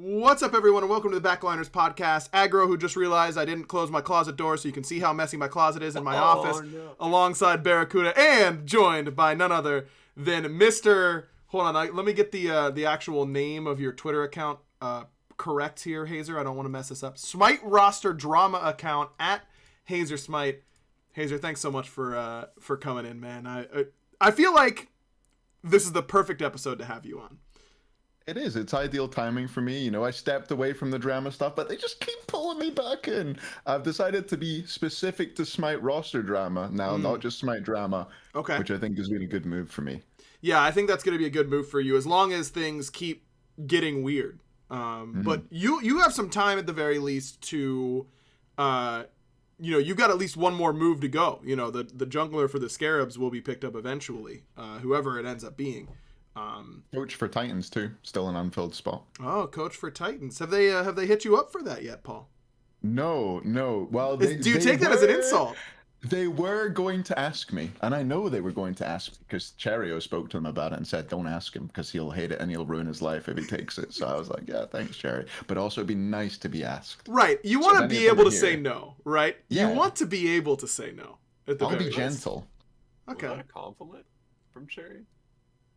What's up, everyone, and welcome to the Backliners podcast. Aggro, who just realized I didn't close my closet door so you can see how messy my closet is in my office, alongside BaRRaCCuDDa, and joined by none other than Mr. Hold on, let me get the actual name of your Twitter account correct here, Hayzer. I don't want to mess this up. Smite roster drama account at Hayzer Smite. Hayzer, thanks so much for coming in, man. I feel like this is the perfect episode to have you on. It is. It's ideal timing for me. You know, I stepped away from the drama stuff, but they just keep pulling me back in. I've decided to be specific to Smite roster drama now, not just Smite drama. Okay. Which I think is a really good move for me. Yeah, I think that's going to be a good move for you as long as things keep getting weird. But you have some time at the very least to, you've got at least one more move to go. You know, the jungler for the Scarabs will be picked up eventually, whoever it ends up being. Coach for Titans too, still an unfilled spot. Oh, coach for Titans. Have they hit you up for that yet, Paul? No. Well, do you take that as an insult? They were going to ask me, and I know they were going to ask because Cherio spoke to him about it and said, "Don't ask him because he'll hate it and he'll ruin his life if he takes it." So I was like, "Yeah, thanks, Cherry." But also, it'd be nice to be asked. Right. You want to be able to say no, right? Yeah. You want to be able to say no. I'll be gentle. Okay. Was that a compliment from Cherry?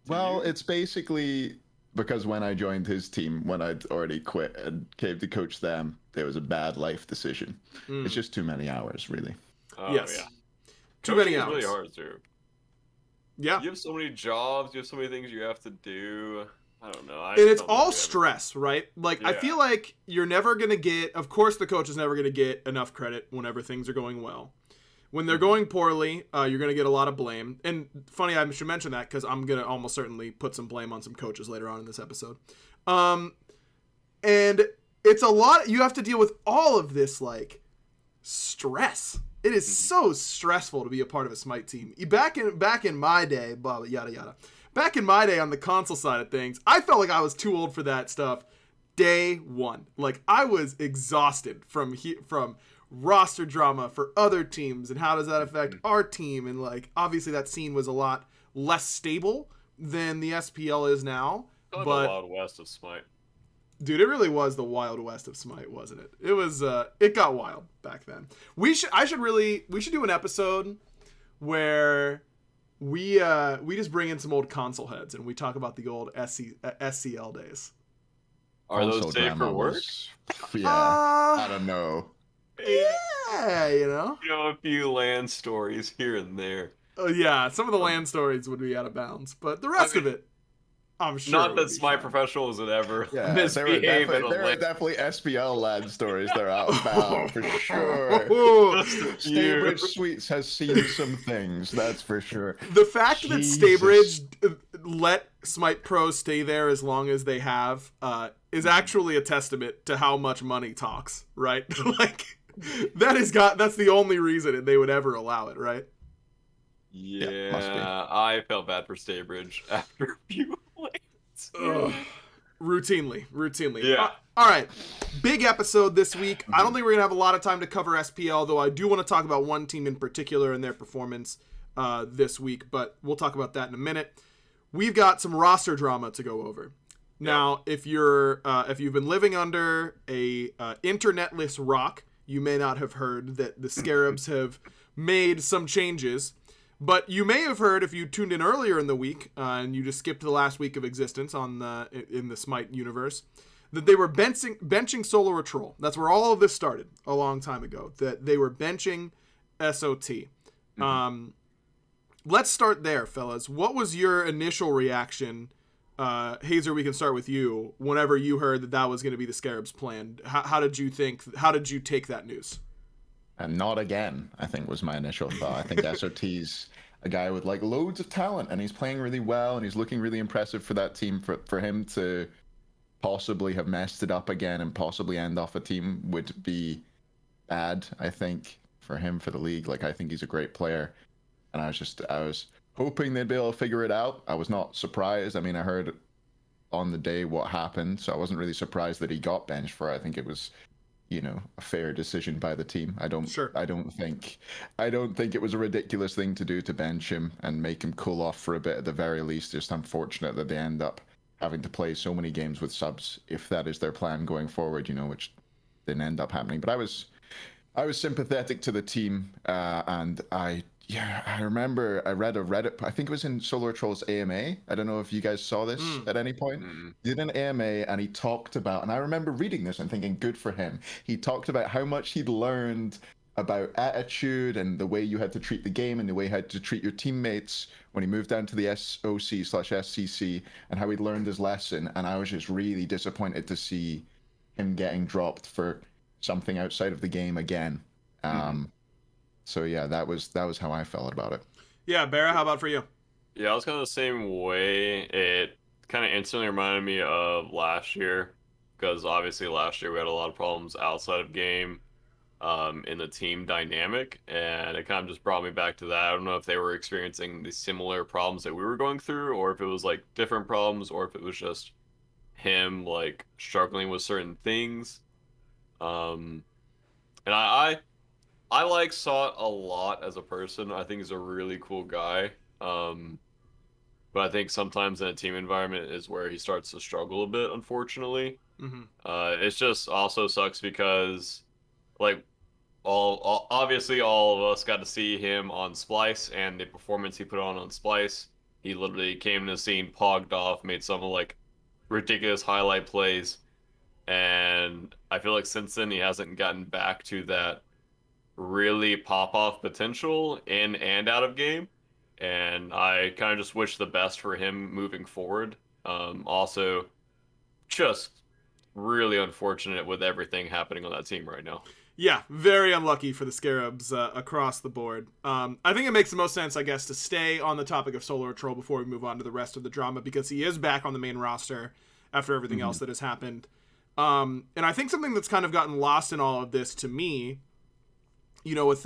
Well, it's basically because when I joined his team, when I'd already quit and came to coach them, there was a bad life decision. It's just too many hours, really. Oh, yes. Yeah. Too many hours. It's really hard, too. Yeah. You have so many jobs. You have so many things you have to do. I don't know. And it's all stress, right? Like, yeah. I feel like you're never going to get... Of course, the coach is never going to get enough credit whenever things are going well. When they're going poorly, you're going to get a lot of blame. And funny, I should mention that because I'm going to almost certainly put some blame on some coaches later on in this episode. And it's a lot. You have to deal with all of this, like, stress. It is so stressful to be a part of a Smite team. Back in my day, blah, blah, yada, yada. Back in my day on the console side of things, I felt like I was too old for that stuff day one. Like, I was exhausted from roster drama for other teams and how does that affect our team, and like obviously that scene was a lot less stable than the SPL is now. But the Wild West of Smite. Dude, it really was the Wild West of Smite, wasn't it? It was it got wild back then. We should do an episode where we just bring in some old console heads and we talk about the old SCL days. Are those safe for work? Yeah, I don't know. Yeah, you know, a few land stories here and there. Oh yeah, some of the land stories would be out of bounds, but the rest of it, I'm sure. Not that Smite professionals would ever misbehave. There are definitely SPL land stories that are out of bounds for sure. Staybridge Suites has seen some things, that's for sure. The fact that Staybridge let Smite Pro stay there as long as they have is actually a testament to how much money talks, right? Like. That's the only reason they would ever allow it, right? Yeah, I felt bad for Staybridge after a few lanes. Routinely. Yeah. All right, big episode this week. I don't think we're gonna have a lot of time to cover SPL, though I do want to talk about one team in particular and their performance this week, but we'll talk about that in a minute. We've got some roster drama to go over. Now, if you've been living under a internetless rock, you may not have heard that the Scarabs have made some changes, but you may have heard if you tuned in earlier in the week and you just skipped the last week of existence in the Smite universe, that they were benching Solo Troll. That's where all of this started a long time ago, that they were benching SOT. Let's start there, fellas. What was your initial reaction? Hayzer, we can start with you. Whenever you heard that was going to be the Scarabs' plan, how did you take that news? And not again, I think was my initial thought. I think SOT's a guy with like loads of talent and he's playing really well and he's looking really impressive for that team. For him to possibly have messed it up again and possibly end off a team would be bad, I think, for him, for the league. Like, I think he's a great player. And I was hoping they'd be able to figure it out. I was not surprised. I mean, I heard on the day what happened, so I wasn't really surprised that he got benched for it. I think it was, a fair decision by the team. I don't think it was a ridiculous thing to do to bench him and make him cool off for a bit at the very least. Just unfortunate that they end up having to play so many games with subs if that is their plan going forward, which didn't end up happening. But I was sympathetic to the team, and I remember I read a Reddit, I think it was in Solar Troll's AMA. I don't know if you guys saw this at any point. He did an AMA, and he talked about, and I remember reading this and thinking, good for him. He talked about how much he'd learned about attitude and the way you had to treat the game and the way you had to treat your teammates when he moved down to the SOC/SCC, and how he'd learned his lesson. And I was just really disappointed to see him getting dropped for something outside of the game again. So yeah, that was how I felt about it. Yeah, BaRRa, how about for you? Yeah, I was kind of the same way. It kind of instantly reminded me of last year, because obviously last year we had a lot of problems outside of game, in the team dynamic, and it kind of just brought me back to that. I don't know if they were experiencing the similar problems that we were going through, or if it was like different problems, or if it was just him like struggling with certain things. And I like Sot a lot as a person. I think he's a really cool guy. But I think sometimes in a team environment is where he starts to struggle a bit, unfortunately. It's just also sucks because, like, obviously all of us got to see him on Splice, and the performance he put on Splice. He literally came to the scene, pogged off, made some like ridiculous highlight plays, and I feel like since then he hasn't gotten back to that really pop-off potential in and out of game, and I kind of just wish the best for him moving forward. Also, just really unfortunate with everything happening on that team right now. Yeah, very unlucky for the Scarabs across the board. I think it makes the most sense, I guess, to stay on the topic of Solar Troll before we move on to the rest of the drama, because he is back on the main roster after everything else that has happened. And I think something that's kind of gotten lost in all of this, to me, with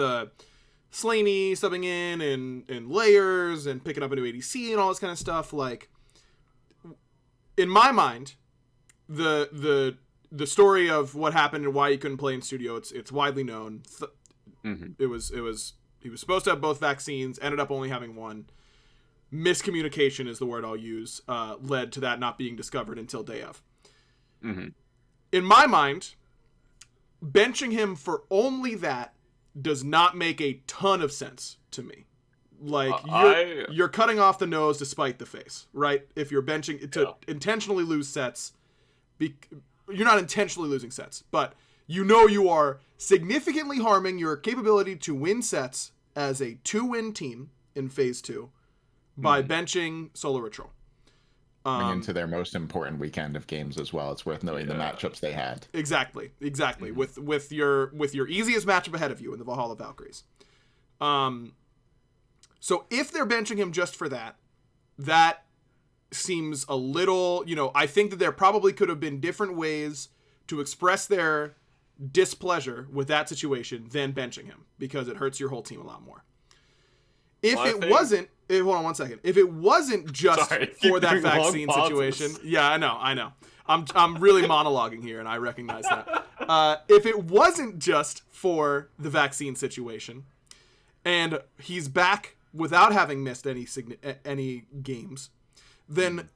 Slaney subbing in and layers and picking up a new ADC and all this kind of stuff, like, in my mind, the story of what happened and why he couldn't play in studio, it's widely known. He was supposed to have both vaccines, ended up only having one. Miscommunication is the word I'll use, led to that not being discovered until day of. In my mind, benching him for only that does not make a ton of sense to me. Like, you're cutting off the nose to spite the face, right? If you're benching to intentionally lose sets, you're not intentionally losing sets, but you are significantly harming your capability to win sets as a 2-win team in Phase 2 by benching Solar Troll. Coming into their most important weekend of games as well. It's worth noting the matchups they had. Exactly. With your easiest matchup ahead of you in the Valhalla Valkyries. So if they're benching him just for that, that seems a little, I think that there probably could have been different ways to express their displeasure with that situation than benching him, because it hurts your whole team a lot more. Hold on one second. If it wasn't just for that vaccine situation, I know. I'm really monologuing here, and I recognize that. If it wasn't just for the vaccine situation, and he's back without having missed any games, then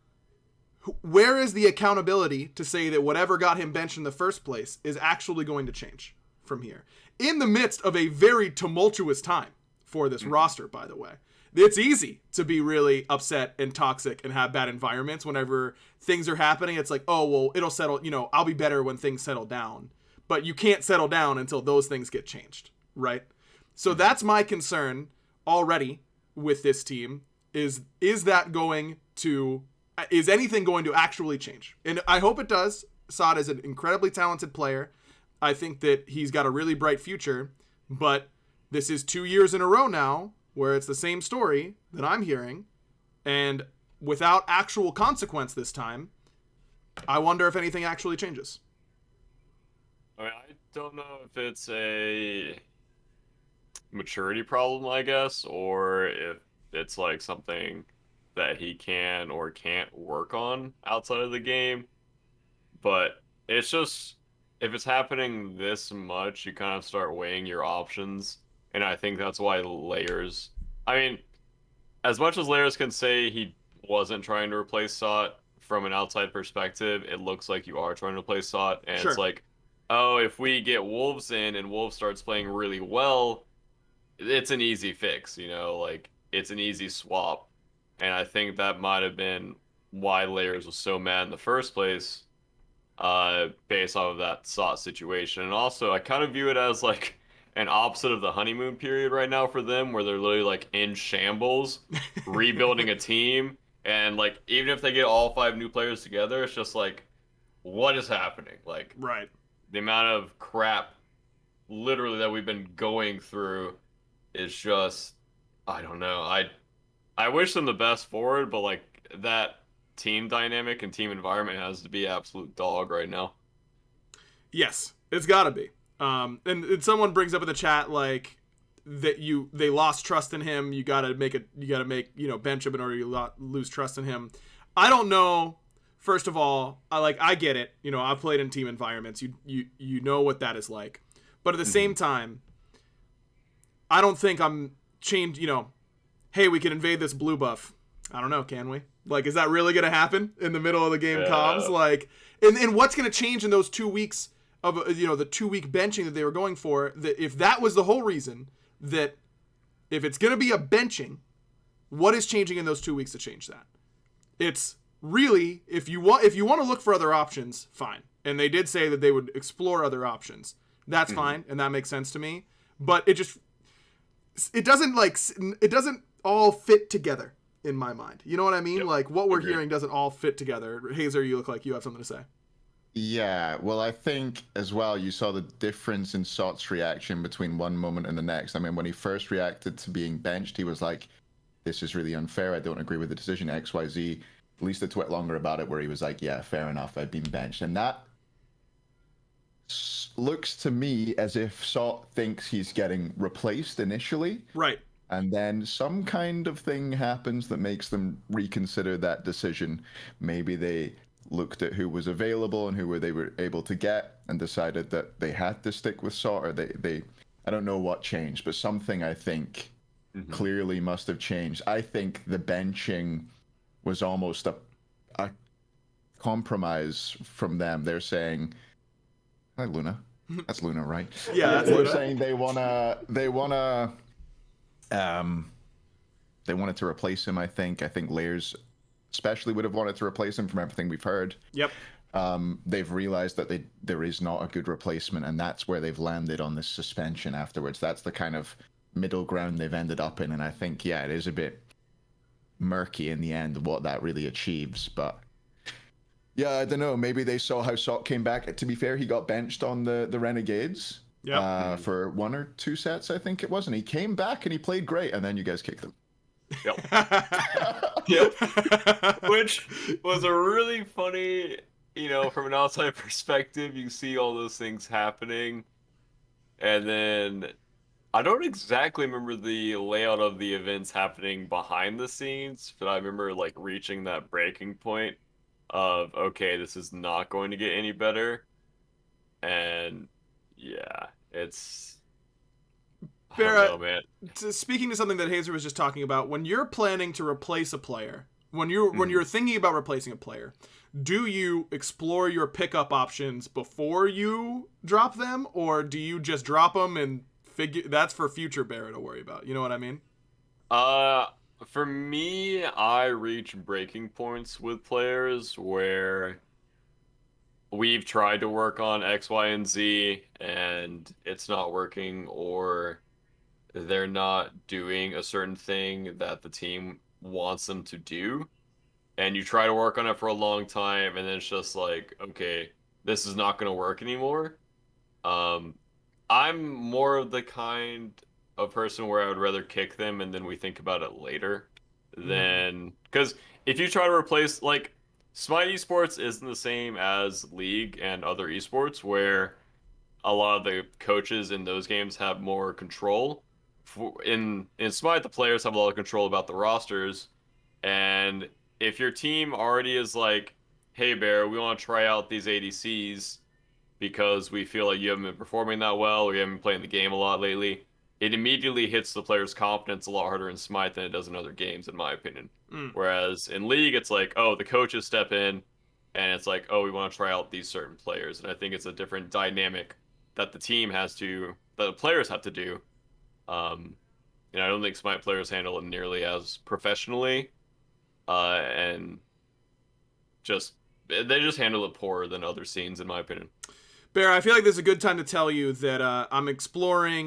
where is the accountability to say that whatever got him benched in the first place is actually going to change from here? In the midst of a very tumultuous time for this roster, by the way. It's easy to be really upset and toxic and have bad environments whenever things are happening. It's like, oh, well, it'll settle, I'll be better when things settle down. But you can't settle down until those things get changed, right? So that's my concern already with this team, is anything going to actually change? And I hope it does. Sot is an incredibly talented player. I think that he's got a really bright future, but this is 2 years in a row now where it's the same story that I'm hearing, and without actual consequence this time. I wonder if anything actually changes. I mean, I don't know if it's a maturity problem, I guess, or if it's like something that he can or can't work on outside of the game. But it's just, if it's happening this much, you kind of start weighing your options. And I think that's why as much as Layers can say he wasn't trying to replace Sot from an outside perspective, it looks like you are trying to play SOT, and Sure. it's like, oh, if we get Wolves in and Wolves starts playing really well, it's an easy fix, you know, like it's an easy swap. And I think that might have been why Layers was so mad in the first place, based off of that SOT situation. And also, I kind of view it as like an opposite of the honeymoon period right now for them, where they're literally like in shambles, rebuilding a team. And like, even if they get all 5 new players together, it's just like, what is happening? Like, Right. the amount of crap literally that we've been going through is just, I don't know. I wish them the best forward, but like that team dynamic and team environment has to be absolute dog right now. Yes, it's got to be. And someone brings up in the chat like that they lost trust in him. You got to make bench him in order to lose trust in him. I don't know. First of all, I get it. You know, I've played in team environments. You know what that is like. But at the same time, I don't think I'm changed, you know, hey, we can invade this blue buff. I don't know, can we? Like, is that really going to happen in the middle of the game comms? Like, and what's going to change in those 2 weeks of, you know, the 2-week benching that they were going for? That if that was the whole reason, that if it's going to be a benching, what is changing in those 2 weeks to change that? It's really, if you want to look for other options, fine. And they did say that they would explore other options. That's fine, and that makes sense to me. But it doesn't all fit together in my mind. You know what I mean? Yep. Like, what we're hearing doesn't all fit together. Hayzer, you look like you have something to say. Yeah, well, I think as well you saw the difference in SOT's reaction between one moment and the next. I mean, when he first reacted to being benched, he was like, this is really unfair. I don't agree with the decision, XYZ. Released a twitlonger about it where he was like, yeah, fair enough, I've been benched. And that looks to me as if SOT thinks he's getting replaced initially. Right. And then some kind of thing happens that makes them reconsider that decision. Maybe they looked at who was available and who they were able to get and decided that they had to stick with SOT, or they I don't know what changed, but something I think clearly must have changed. I think the benching was almost a compromise from them. They're saying, hi, Luna. That's Luna, right? Yeah, that's They're Luna. saying they wanted to replace him. I think Layers especially would have wanted to replace him from everything we've heard. Yep. They've realized that there is not a good replacement, and that's where they've landed on this suspension afterwards. That's the kind of middle ground they've ended up in, and I think, yeah, it is a bit murky in the end what that really achieves, but yeah, I don't know. Maybe they saw how SOT came back. To be fair, he got benched on the Renegades for 1 or 2 sets, I think it was, and he came back and he played great, and then you guys kicked him. Yep. Which was a really funny, you know, from an outside perspective, you see all those things happening, and then I don't exactly remember the layout of the events happening behind the scenes, but I remember like reaching that breaking point of, okay, this is not going to get any better. And yeah, it's I don't know, man. Speaking to something that Hayzer was just talking about, when you're planning to replace a player, when you're thinking about replacing a player, do you explore your pickup options before you drop them, or do you just drop them and figure that's for future BaRRa to worry about? You know what I mean? For me, I reach breaking points with players where we've tried to work on X, Y, and Z, and it's not working, or they're not doing a certain thing that the team wants them to do. And you try to work on it for a long time, and then it's just like, okay, this is not going to work anymore. I'm more of the kind of person where I would rather kick them and then we think about it later than, because if you try to replace, like, Smite Esports isn't the same as League and other esports where a lot of the coaches in those games have more control. In Smite, the players have a lot of control about the rosters, and if your team already is like, hey BaRRa, we want to try out these ADCs because we feel like you haven't been performing that well, or you haven't been playing the game a lot lately, it immediately hits the player's confidence a lot harder in Smite than it does in other games, in my opinion. Whereas in League, it's like, oh, the coaches step in, and it's like, oh, we want to try out these certain players. And I think it's a different dynamic that that the players have to do. And I don't think Smite players handle it nearly as professionally. And they just handle it poorer than other scenes, in my opinion. Bear, I feel like this is a good time to tell you that I'm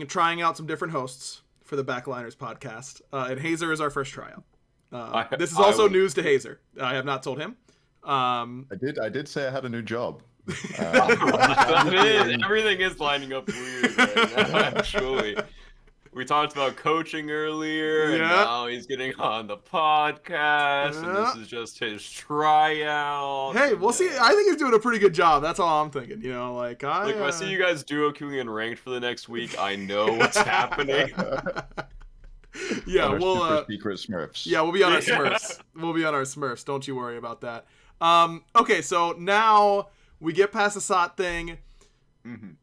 trying out some different hosts for the Backliners podcast, and Hayzer is our first tryout. This is also news to Hayzer. I have not told him. I did say I had a new job. Everything is lining up weird right now, actually. We talked about coaching earlier, and now he's getting on the podcast, and this is just his tryout. Hey, we'll see. I think he's doing a pretty good job. That's all I'm thinking. You know, like if I see you guys duo queuing and ranked for the next week, I know what's happening. Yeah, we'll secret Smurfs. Yeah, we'll be on our Smurfs. We'll be on our Smurfs. Don't you worry about that. Okay, so now we get past the SOT thing.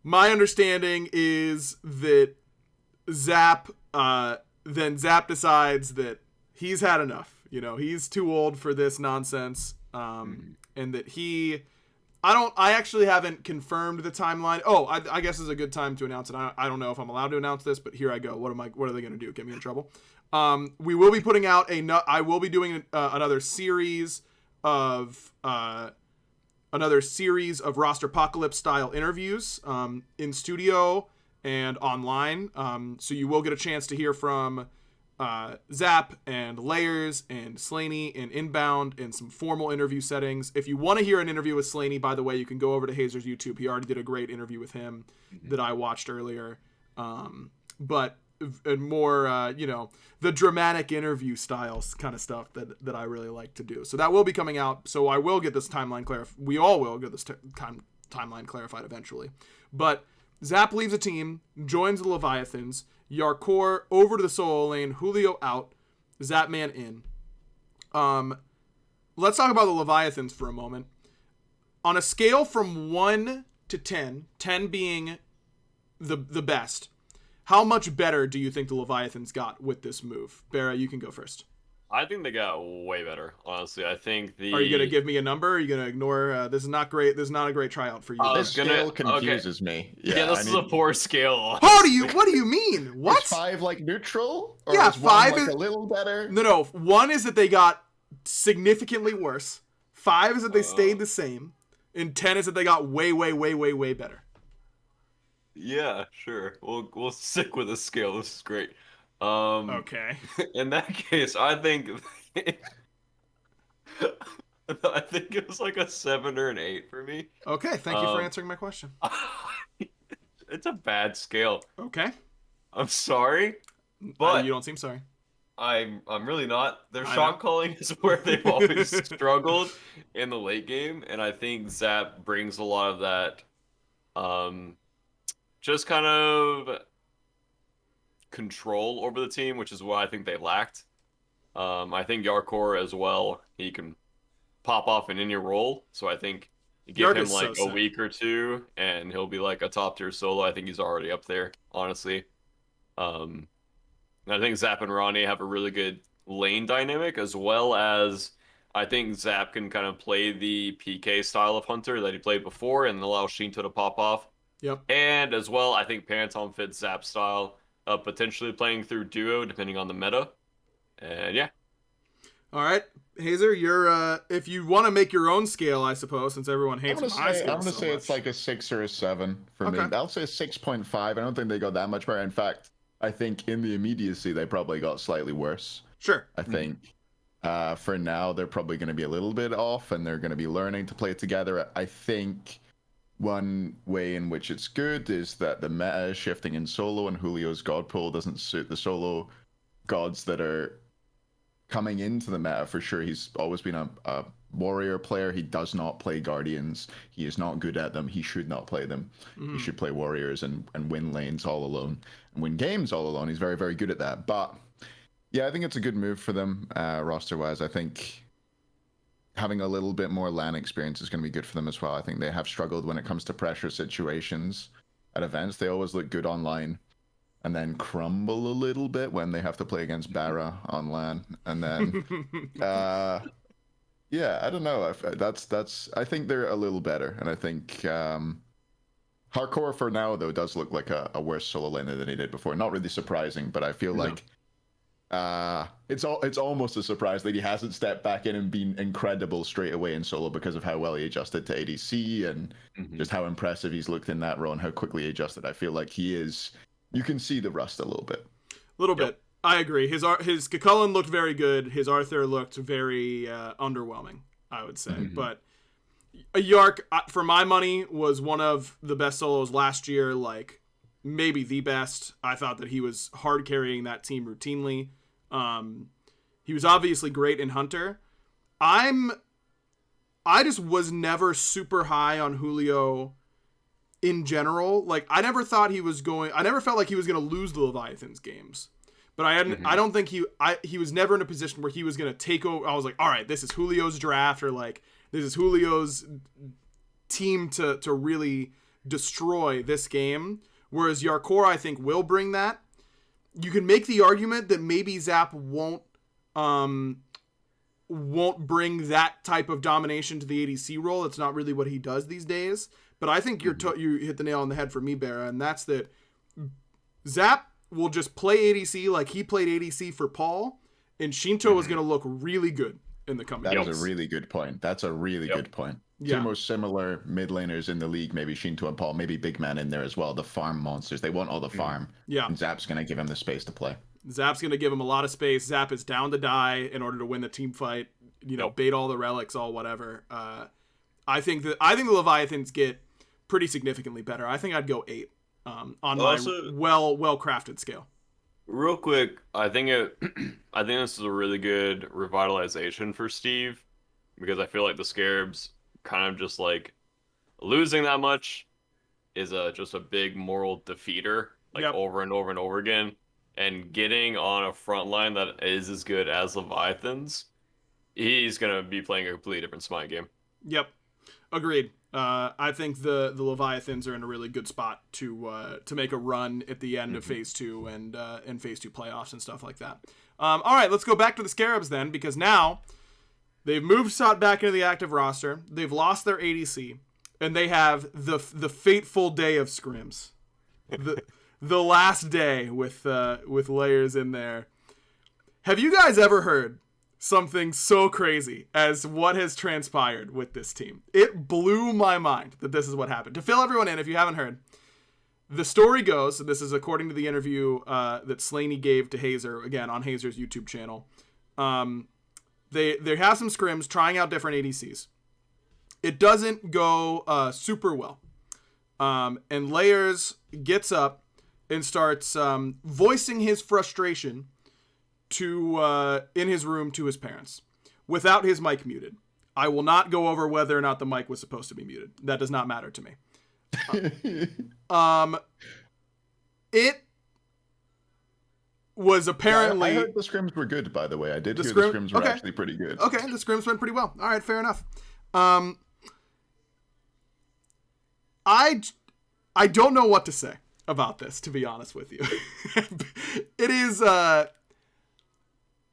My understanding is that Zap decides that he's had enough. You know, he's too old for this nonsense. And that I actually haven't confirmed the timeline. Oh, I guess is a good time to announce it. I don't know if I'm allowed to announce this, but here I go. What are they going to do? Get me in trouble? We will be putting out I will be doing another series of Roster Apocalypse style interviews in studio and online. So you will get a chance to hear from Zap and Layers and Slaney and Inbound in some formal interview settings. If you want to hear an interview with Slaney, by the way, you can go over to Hayzer's YouTube. He already did a great interview with him that I watched earlier. But more, the dramatic interview styles kind of stuff that I really like to do. So that will be coming out. So I will get this timeline clarified. We all will get this timeline clarified eventually. But Zap leaves a team, joins the Leviathans, Yarkor over to the solo lane, Julio out, Zapman in. Let's talk about the Leviathans for a moment. On a scale from 1 to 10, 10 being the best, how much better do you think the Leviathans got with this move? BaRRa, you can go first. I think they got way better, honestly. I think Are you going to give me a number? Or are you going to ignore... this is not great. This is not a great tryout for you. This scale confuses me. Yeah, this is a poor scale. What do you mean? What? Is 5 like neutral? Or Yeah, is 5 1 is... like a little better? No. 1 is that they got significantly worse. 5 is that they stayed the same. And 10 is that they got way, way, way, way, way better. Yeah, sure. We'll stick with the scale. This is great. Okay. In that case, I think it was like a 7 or an 8 for me. Okay, thank you for answering my question. It's a bad scale. Okay. I'm sorry, but you don't seem sorry. I'm really not. Their shot calling is where they've always struggled in the late game, and I think Zap brings a lot of that. Just kind of control over the team, which is what I think they lacked. I think Yarkor as well, he can pop off an in-your role, so I think you give him like a week or two and he'll be like a top tier solo. I think he's already up there, honestly. And I think Zap and Ronnie have a really good lane dynamic, as well as I think Zap can kind of play the PK style of Hunter that he played before and allow Shinto to pop off. Yep. And as well, I think Phantom fits Zap style. Potentially playing through duo depending on the meta, and yeah. All right, Hayzer, you're if you want to make your own scale, I suppose, since everyone hates my scale. I'm gonna say it's like a 6 or a 7 for me. I'll say 6.5. I don't think they got that much better. In fact, I think in the immediacy they probably got slightly worse. Sure. I think for now they're probably going to be a little bit off, and they're going to be learning to play together. I think one way in which it's good is that the meta is shifting in solo, and Julio's god pool doesn't suit the solo gods that are coming into the meta for sure. He's always been a warrior player. He does not play guardians. He is not good at them. He should not play them. He should play warriors and win lanes all alone and win games all alone. He's very, very good at that. But yeah, I think it's a good move for them roster wise. I think having a little bit more LAN experience is going to be good for them as well. I think they have struggled when it comes to pressure situations at events. They always look good online. and then crumble a little bit when they have to play against BaRRA on LAN, and then yeah, I don't know. I think they're a little better, and I think Hardcore for now though does look like a worse solo laner than he did before. Not really surprising, but I feel like it's almost a surprise that he hasn't stepped back in and been incredible straight away in solo because of how well he adjusted to ADC and just how impressive he's looked in that role and how quickly he adjusted. I feel like he is. You can see the rust a little bit. Bit. I agree. His Kakullan looked very good. His Arthur looked very underwhelming, I would say. But Yark, for my money, was one of the best solos last year. Like maybe the best. I thought that he was hard carrying that team routinely. He was obviously great in Hunter. I just was never super high on Julio in general. Like I never felt like he was going to lose the Leviathans games. But I don't think he was never in a position where he was going to take over. I was like, all right, this is Julio's draft, or like this is Julio's team to really destroy this game. Whereas Yarkor, I think, will bring that. You can make the argument that maybe Zap won't bring that type of domination to the ADC role. It's not really what he does these days. But I think you hit the nail on the head for me, BaRRa, and that's that Zap will just play ADC like he played ADC for Paul, and Shinto is going to look really good in the coming years. That is a really good point. That's a really good point. Two most similar mid laners in the league, maybe Shinto and Paul, maybe Big Man in there as well. The farm monsters. They want all the farm. Yeah. And Zap's going to give him the space to play. Zap's going to give him a lot of space. Zap is down to die in order to win the team fight. Bait all the relics, all whatever. I think the Leviathans get pretty significantly better. I think I'd go 8 on my well crafted scale. Real quick, I think this is a really good revitalization for Steve, because I feel like the Scarabs kind of just like losing that much is just a big moral defeater, over and over and over again, and getting on a front line that is as good as Leviathans, he's gonna be playing a completely different Smite game. Yep, agreed. I think the Leviathans are in a really good spot to make a run at the end of Phase 2 and Phase 2 playoffs and stuff like that. All right, let's go back to the Scarabs then, because now they've moved Sot back into the active roster. They've lost their ADC, and they have the fateful day of scrims, the last day with layers in there. Have you guys ever heard something so crazy as what has transpired with this team? It blew my mind that this is what happened. To fill everyone in, if you haven't heard, the story goes, and this is according to the interview that Slaney gave to Hayzer, again, on Hayzer's YouTube channel. They have some scrims trying out different ADCs. It doesn't go super well. And Layers gets up and starts voicing his frustration in his room to his parents without his mic muted. I will not go over whether or not the mic was supposed to be muted. That does not matter to me. It was apparently... I heard the scrims were good, by the way. I did hear the scrims were actually pretty good. Okay, the scrims went pretty well. All right, fair enough. I don't know what to say about this, to be honest with you. It is...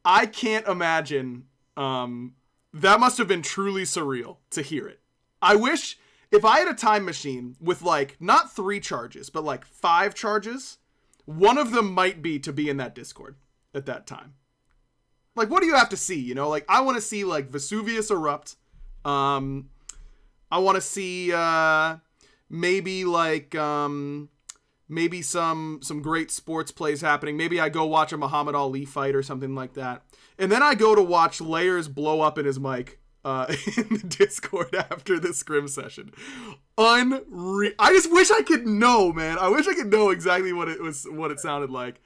I can't imagine. That must have been truly surreal to hear it. I wish if I had a time machine with not 3 charges, but 5 charges, one of them might be to be in that Discord at that time. What do you have to see? I want to see Vesuvius erupt. I want to see maybe some great sports plays happening. Maybe I go watch a Muhammad Ali fight or something like that. And then I go to watch Layers blow up in his mic in the Discord after the scrim session. Unreal. I just wish I could know, man. I wish I could know exactly what it sounded like.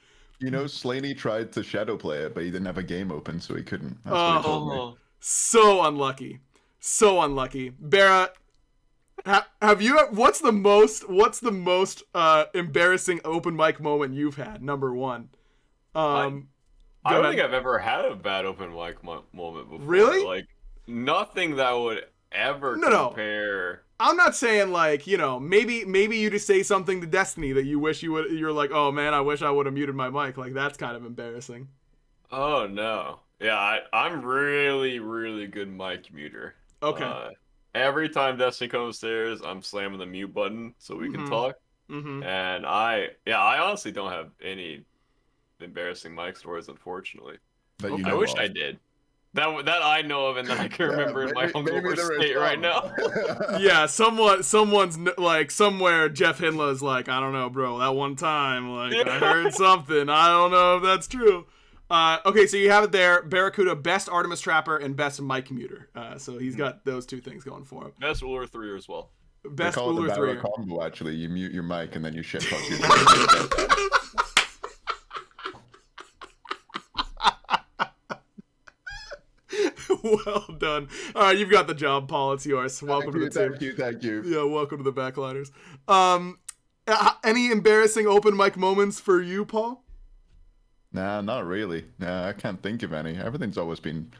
Slaney tried to shadow play it, but he didn't have a game open, so he couldn't. That's what he told me. So unlucky. So unlucky. BaRRa, have you? What's the most embarrassing open mic moment you've had? Number one. I don't think I've ever had a bad open mic moment before. Really? Nothing that would ever compare I'm not saying like, you know, maybe you just say something to Destiny that you wish you would. You're like, oh man, I wish I would have muted my mic. Like that's kind of embarrassing. Oh no. Yeah, I'm really, really good mic muter. Okay. Every time Destiny comes upstairs, I'm slamming the mute button so we can talk. And I honestly don't have any embarrassing mic stories, unfortunately. That you I know wish of. I did. That I know of and that I can remember in my hungover state right now. Yeah, someone's like somewhere. Jeff Hindla is like, I don't know, bro. That one time, like I heard something. I don't know if that's true. Okay, so you have it there. BaRRaCCuDDa, best Artemis Trapper and best mic muter. So he's got those two things going for him. Best Uller 3 as well. Best they call Uller it the 3 combo. Actually, you mute your mic and then you shit talk your Well done. All right, you've got the job, Paul. It's yours. Welcome to the team. Thank you. Yeah, welcome to the backliners. Any embarrassing open mic moments for you, Paul? Nah, not really. Nah, I can't think of any. Everything's always been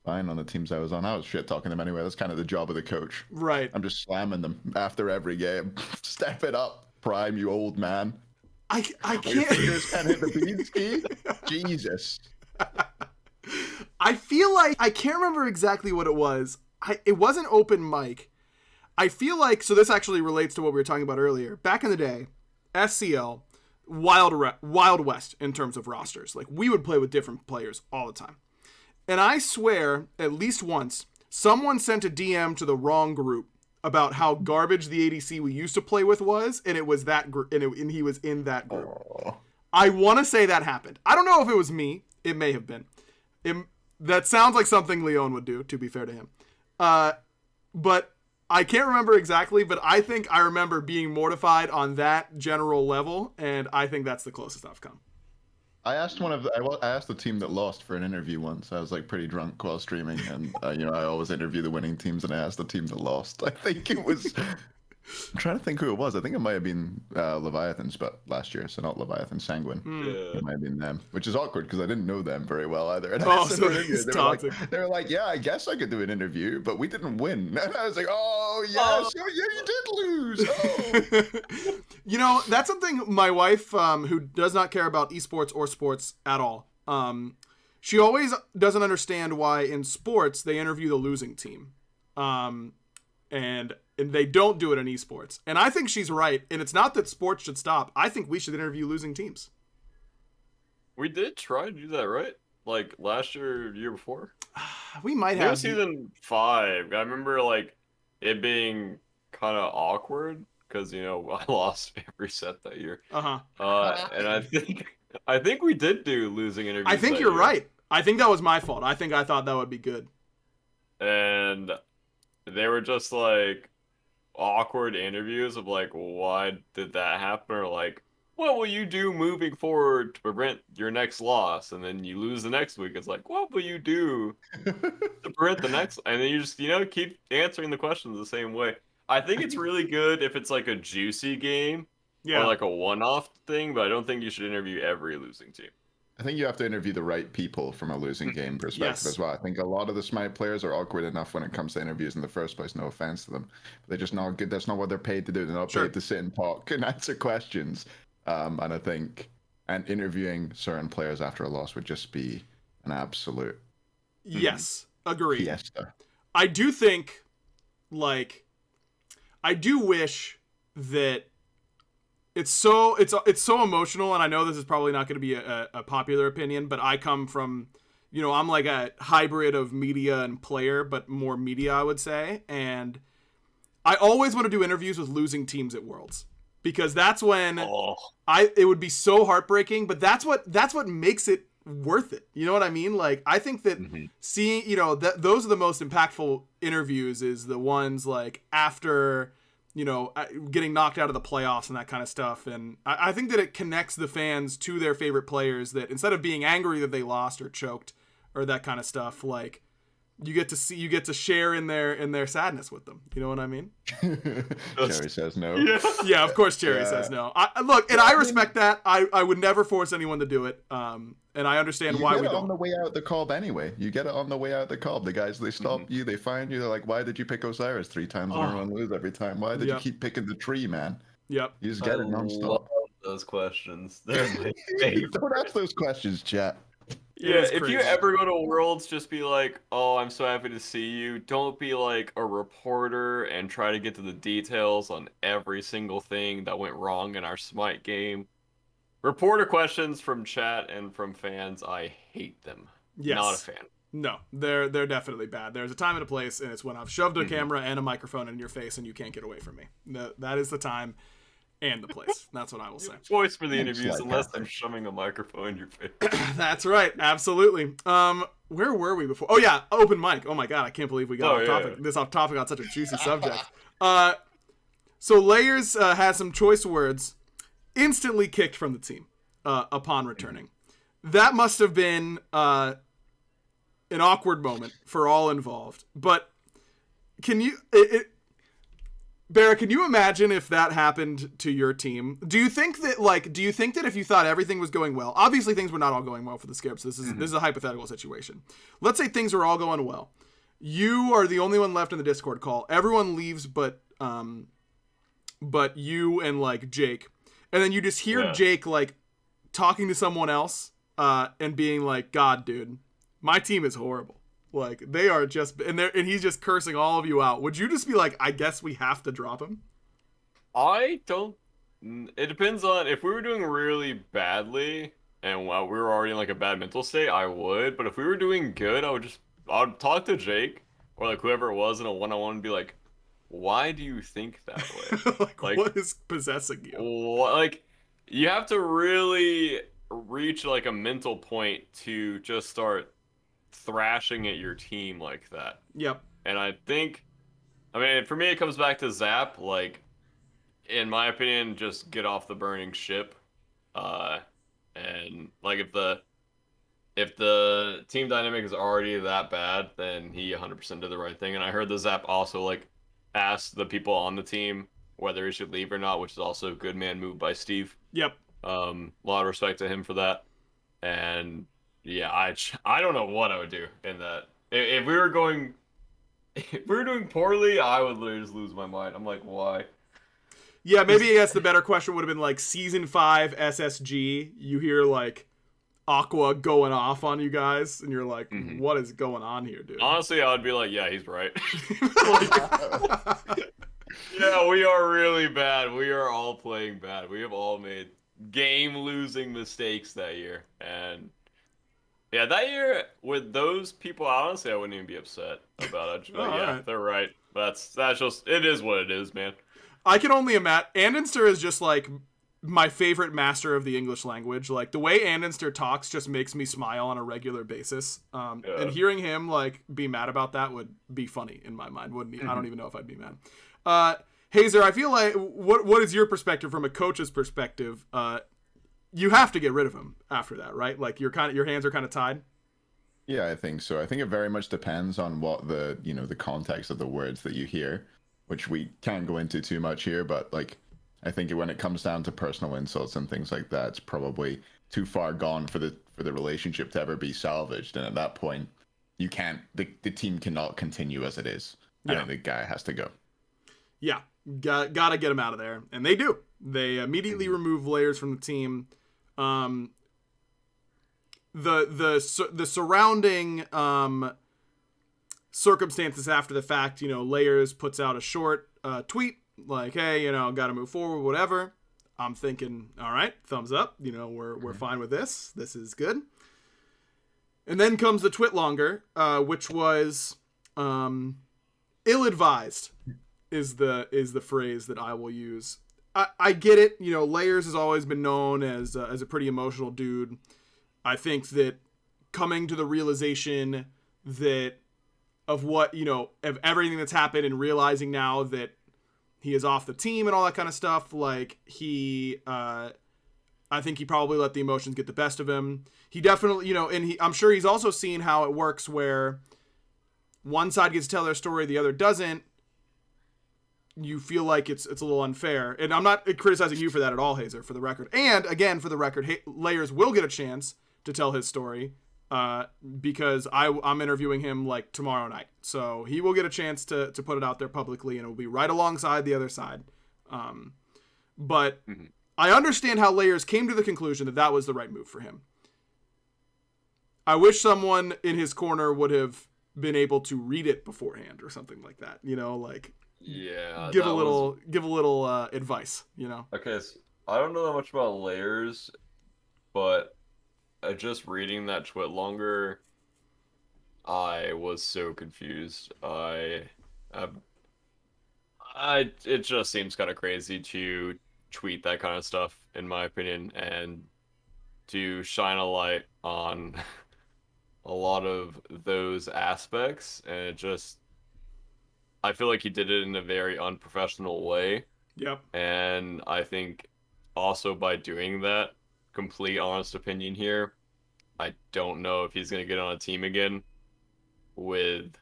fine on the teams I was on. I was shit talking them anyway. That's kind of the job of the coach. Right. I'm just slamming them after every game. Step it up, Prime, you old man. I can't. Your fingers can't hit the bean ski. Jesus. I feel like I can't remember exactly what it was. It wasn't open mic. I feel like, so this actually relates to what we were talking about earlier. Back in the day, SCL, Wild West in terms of rosters. Like we would play with different players all the time. And I swear, at least once, someone sent a DM to the wrong group about how garbage the ADC we used to play with was, and it was that group, and he was in that group. Oh. I want to say that happened. I don't know if it was me. It may have been. That sounds like something Leon would do, to be fair to him. But I can't remember exactly, but I think I remember being mortified on that general level, and I think that's the closest I've come. I asked I asked the team that lost for an interview once. I was like pretty drunk while streaming, and I always interview the winning teams, and I asked the team that lost. I think it was. I'm trying to think who it was. I think it might have been Leviathans, but last year, so not Leviathan Sanguine. Yeah. It might have been them, which is awkward because I didn't know them very well either. And So it's toxic. they were like, yeah, I guess I could do an interview, but we didn't win. And I was like, oh, yes, you did lose. Oh. That's something my wife, who does not care about esports or sports at all, she always doesn't understand why in sports they interview the losing team. And they don't do it in esports. And I think she's right. And it's not that sports should stop. I think we should interview losing teams. We did try to do that, right? Like last year, year before? We might Maybe have. season 5. I remember like it being kind of awkward because I lost every set that year. And I think we did do losing interviews. I think you're right. I think that was my fault. I thought that would be good. And they were just like awkward interviews of like, why did that happen? Or like, what will you do moving forward to prevent your next loss? And then you lose the next week. It's like, what will you do to prevent the next? And then you just, keep answering the questions the same way. I think it's really good if it's like a juicy game or like a one-off thing, but I don't think you should interview every losing team. I think you have to interview the right people from a losing game perspective as well. I think a lot of the Smite players are awkward enough when it comes to interviews in the first place. No offense to them. They're just not good. That's not what they're paid to do. They're not paid to sit and talk and answer questions. And I think interviewing certain players after a loss would just be an absolute agreed. Fiesta. I do think, I do wish that it's so emotional, and I know this is probably not going to be a popular opinion, but I come from, I'm like a hybrid of media and player, but more media, I would say. And I always want to do interviews with losing teams at Worlds, because that's when it would be so heartbreaking, but that's what makes it worth it. You know what I mean? Like, I think that seeing, those are the most impactful interviews, is the ones like after, getting knocked out of the playoffs and that kind of stuff. And I think that it connects the fans to their favorite players, that instead of being angry that they lost or choked or that kind of stuff, like you get to share in their sadness with them. You know what I mean? Cherry says no. Yeah, of course Cherry says no. I respect that. I would never force anyone to do it. And I understand why we don't. On the way out the cob anyway. You get it on the way out the cob. The guys, they stop you, they find you, they're like, why did you pick Osiris 3 times and everyone lose every time? Why did you keep picking the tree, man? Yep. You just get it nonstop. Love those questions. They're my favorite. Don't ask those questions, chat. Yeah, if you ever go to Worlds, just be like, oh, I'm so happy to see you. Don't be like a reporter and try to get to the details on every single thing that went wrong in our Smite game. Reporter questions from chat and from fans, I hate them. Yes. Not a fan. No, they're definitely bad. There's a time and a place, and it's when I've shoved a camera and a microphone in your face and you can't get away from me. That is the time and the place. That's what I will say. Choice for the interviews, unless I'm shoving a microphone in your face. That's right. Absolutely. Where were we before? Oh yeah, open mic. Oh my god, I can't believe we got off topic on such a juicy subject. So Layers had some choice words, instantly kicked from the team upon returning. That must have been an awkward moment for all involved. But can you BaRRa, can you imagine if that happened to your team? Do you think that if you thought everything was going well, obviously things were not all going well for the Scarabs. This is a hypothetical situation. Let's say things are all going well. You are the only one left in the Discord call. Everyone leaves but you and like Jake. And then you just hear Jake like talking to someone else and being like, God, dude, my team is horrible. Like, they are just, and he's just cursing all of you out. Would you just be like, I guess we have to drop him? I don't. It depends on if we were doing really badly and we were already in like a bad mental state. I would, but if we were doing good, I would talk to Jake or like whoever it was in a one-on-one and be like, why do you think that way? like what is possessing you? Like, you have to really reach like a mental point to just start thrashing at your team like that. Yep. And I think, I mean, for me, it comes back to Zap. Like, in my opinion, just get off the burning ship. And like, if the team dynamic is already that bad, then he 100% did the right thing. And I heard the Zap also like asked the people on the team whether he should leave or not, which is also a good man move by Steve. Yep. A lot of respect to him for that. And yeah, I don't know what I would do in that. If we were doing poorly, I would literally just lose my mind. I'm like, why? Yeah, maybe I guess the better question would have been like Season 5 SSG. You hear like Aqua going off on you guys, and you're like, what is going on here, dude? Honestly, I would be like, yeah, he's right. Yeah, we are really bad. We are all playing bad. We have all made game-losing mistakes that year. And yeah, that year, with those people, honestly, I wouldn't even be upset about it. Just be like, yeah, right. They're right. That's just, it is what it is, man. I can only imagine. Andenster is just like my favorite master of the English language. Like, the way Andenster talks just makes me smile on a regular basis. And hearing him like be mad about that would be funny in my mind, wouldn't he? I don't even know if I'd be mad. Hayzer, I feel like what is your perspective from a coach's perspective? You have to get rid of him after that, right? Like your hands are kind of tied. Yeah, I think so. I think it very much depends on what the context of the words that you hear, which we can't go into too much here, but like I think when it comes down to personal insults and things like that, it's probably too far gone for the relationship to ever be salvaged. And at that point, you can't the team cannot continue as it is. Yeah. I think the guy has to go. Yeah. Gotta get him out of there. And they do. They immediately remove Layers from the team. The surrounding circumstances after the fact, Layers puts out a short tweet like, hey, gotta move forward, whatever. I'm thinking, all right, thumbs up. We're fine with this. This is good. And then comes the twitlonger, which was ill-advised. Is the phrase that I will use. I get it. Layers has always been known as a pretty emotional dude. I think that coming to the realization that of what, of everything that's happened and realizing now that he is off the team and all that kind of stuff, like I think he probably let the emotions get the best of him. He definitely, and I'm sure he's also seen how it works where one side gets to tell their story, the other doesn't, you feel like it's a little unfair. And I'm not criticizing you for that at all, Hayzer, for the record. And again, for the record, Layers will get a chance to tell his story because I'm interviewing him like tomorrow night. So he will get a chance to put it out there publicly, and it will be right alongside the other side. But I understand how Layers came to the conclusion that that was the right move for him. I wish someone in his corner would have been able to read it beforehand or something like that. You know, like give a little advice. You know. Okay, so I don't know that much about Layers, but just reading that twitlonger, I was so confused. It just seems kind of crazy to tweet that kind of stuff, in my opinion, and to shine a light on a lot of those aspects. And I feel like he did it in a very unprofessional way. Yep. And I think also by doing that, complete honest opinion here, I don't know if he's going to get on a team again with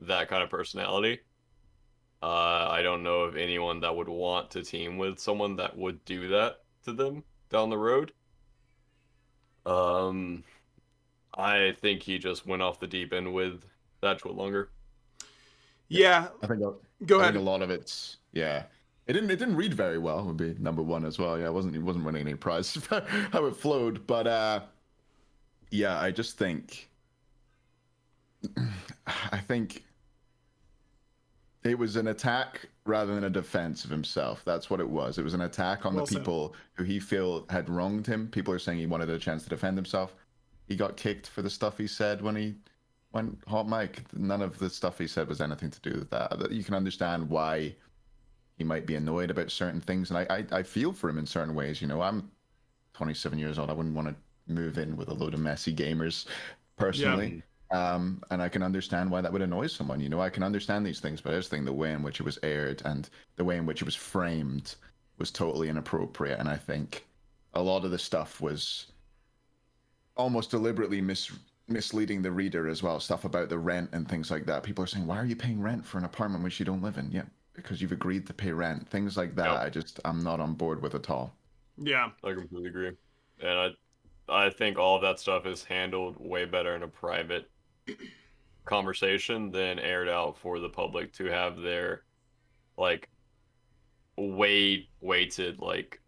that kind of personality. I don't know of anyone that would want to team with someone that would do that to them down the road. I think he just went off the deep end with that twitlonger. Yeah. I think Go ahead. I think a lot of it's It didn't read very well. Would be number one as well. Yeah, it wasn't winning any prizes for how it flowed. But I just think it was an attack rather than a defense of himself. That's what it was. It was an attack on the people who he feel had wronged him. People are saying he wanted a chance to defend himself. He got kicked for the stuff he said when he went hot mic. None of the stuff he said was anything to do with that. You can understand why he might be annoyed about certain things, and I feel for him in certain ways. You know, I'm 27 years old. I wouldn't want to move in with a load of messy gamers personally. Yeah. And I can understand why that would annoy someone. You know, I can understand these things, but I just think the way in which it was aired and the way in which it was framed was totally inappropriate. And I think a lot of the stuff was almost deliberately misleading the reader as well. Stuff about the rent and things like that. People are saying, why are you paying rent for an apartment which you don't live in? Yeah, because you've agreed to pay rent. Things like that. Yep. I'm not on board with at all. Yeah. I completely agree. And I think all of that stuff is handled way better in a private conversation than aired out for the public to have their like weighted like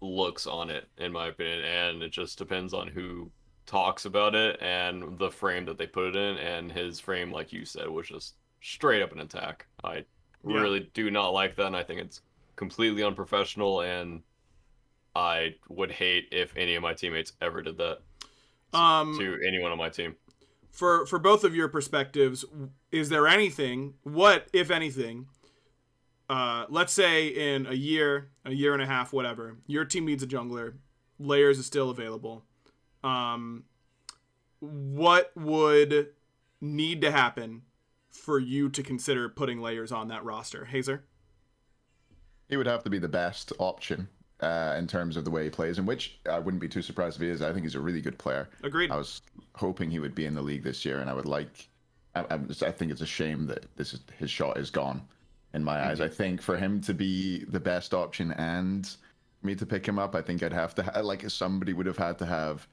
looks on it, in my opinion. And it just depends on who talks about it and the frame that they put it in. And his frame, like you said, was just straight up an attack. I really do not like that, and I think it's completely unprofessional, and I would hate if any of my teammates ever did that to anyone on my team. For both of your perspectives, is there anything, what, if anything, let's say in a year and a half, whatever, your team needs a jungler, Layers is still available. What would need to happen for you to consider putting Layers on that roster? Hayzer? He would have to be the best option in terms of the way he plays, in which I wouldn't be too surprised if he is. I think he's a really good player. Agreed. I was hoping he would be in the league this year, and I think it's a shame that his shot is gone in my eyes. I think for him to be the best option and me to pick him up, I think I'd have to somebody would have had to have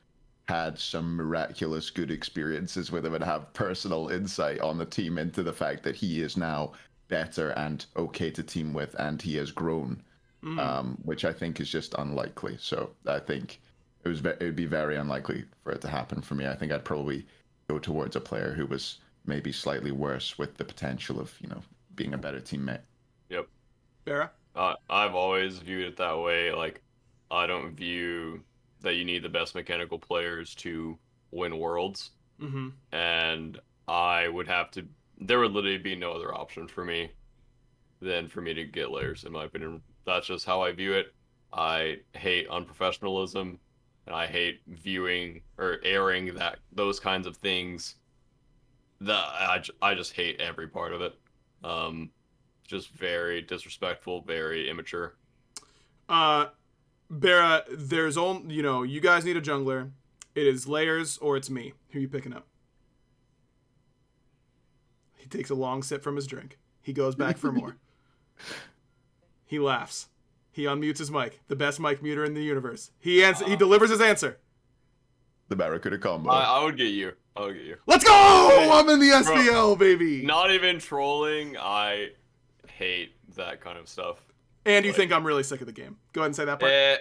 had some miraculous good experiences with him and have personal insight on the team into the fact that he is now better and okay to team with, and he has grown. Which I think is just unlikely. So I think it would be very unlikely for it to happen for me. I think I'd probably go towards a player who was maybe slightly worse with the potential of, being a better teammate. Yep. BaRRa? I've always viewed it that way. Like, I don't view that you need the best mechanical players to win worlds. Mm-hmm. And there would literally be no other option for me than for me to get Layers, in my opinion. That's just how I view it. I hate unprofessionalism, and I hate viewing or airing those kinds of things. I just hate every part of it. Just very disrespectful, very immature. BaRRa, there's only, you guys need a jungler. It is Layers or it's me. Who are you picking up? He takes a long sip from his drink. He goes back for more. He laughs. He unmutes his mic. The best mic muter in the universe. He delivers his answer. The BaRRaCCuDDa combo. I would get you. Let's go! I'm in the SPL, baby. Not even trolling. I hate that kind of stuff. And you think I'm really sick of the game. Go ahead and say that part.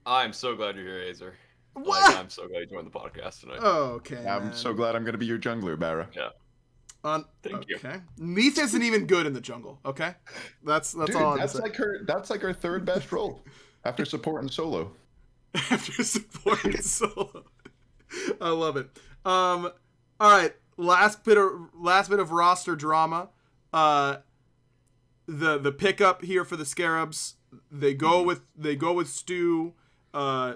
I'm so glad you're here, Hayzer. What? I'm so glad you joined the podcast tonight. Okay, I'm so glad I'm going to be your jungler, Barra. Yeah. Thank you. Okay. Neith isn't even good in the jungle. Okay, that's Dude, all. That's like her third best role after support and solo. After support and solo, I love it. All right, last bit of roster drama. The pickup here for the Scarabs. They go with Stu.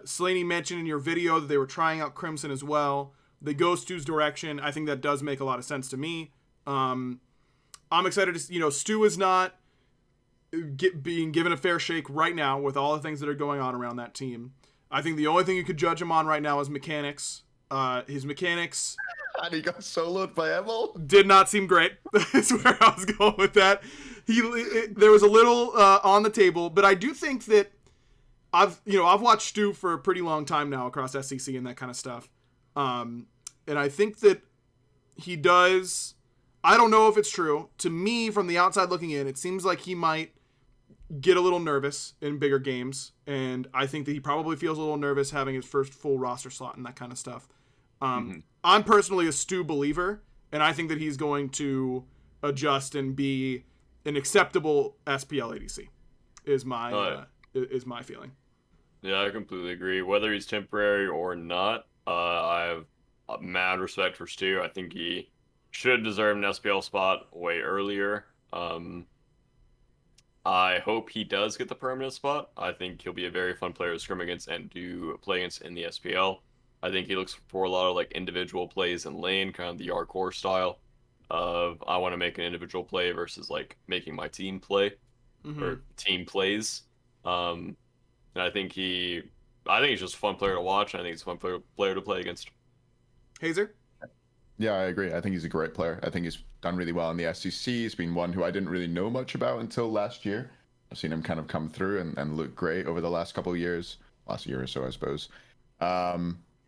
Slaney mentioned in your video that they were trying out Crimson as well. They go Stu's direction. I think that does make a lot of sense to me. I'm excited to Stu is not being given a fair shake right now with all the things that are going on around that team. I think the only thing you could judge him on right now is mechanics. His mechanics. And he got soloed by Emil. Did not seem great. That's where I was going with that. There was a little on the table, but I do think that I've watched Stu for a pretty long time now across SCC and that kind of stuff. And I think that he does. I don't know if it's true. To me, from the outside looking in, it seems like he might get a little nervous in bigger games. And I think that he probably feels a little nervous having his first full roster slot and that kind of stuff. I'm personally a Stu believer, and I think that he's going to adjust and be an acceptable SPL ADC. Is my feeling. Yeah, I completely agree. Whether he's temporary or not, I have a mad respect for Stu. I think he should deserve an SPL spot way earlier. I hope he does get the permanent spot. I think he'll be a very fun player to scrim against and do play against in the SPL. I think he looks for a lot of individual plays in lane, kind of the hardcore style of I want to make an individual play versus making my team play or team plays. And I think he's just a fun player to watch. And I think he's a fun player to play against. Hayzer? Yeah, I agree. I think he's a great player. I think he's done really well in the SEC. He's been one who I didn't really know much about until last year. I've seen him kind of come through and look great over the last couple of years. Last year or so, I suppose.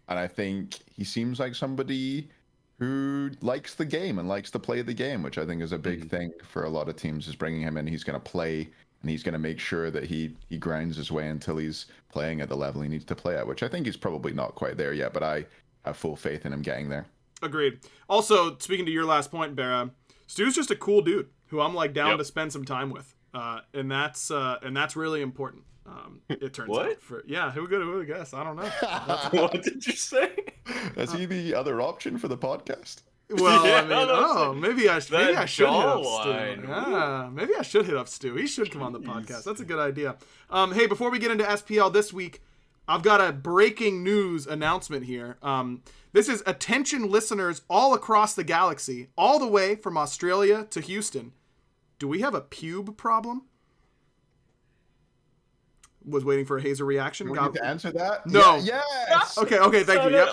And I think he seems like somebody who likes the game and likes to play the game, which I think is a big thing for a lot of teams, is bringing him in. He's going to play, and he's going to make sure that he grinds his way until he's playing at the level he needs to play at, which I think he's probably not quite there yet, but I have full faith in him getting there. Agreed. Also, speaking to your last point, Barra, Stu's just a cool dude who I'm down to spend some time with, and that's really important. It turns out. Who would guess? I don't know. What did you say? Is he the other option for the podcast? Well, maybe I should hit up Stu. Yeah, maybe I should hit up Stu. He should come on the podcast. That's a good idea. Hey, before we get into SPL this week, I've got a breaking news announcement here. This is attention listeners all across the galaxy, all the way from Australia to Houston. Do we have a pube problem? Was waiting for a Hayzer reaction. You want to answer that? No. Yeah, yes. Okay. Thank you. Yep.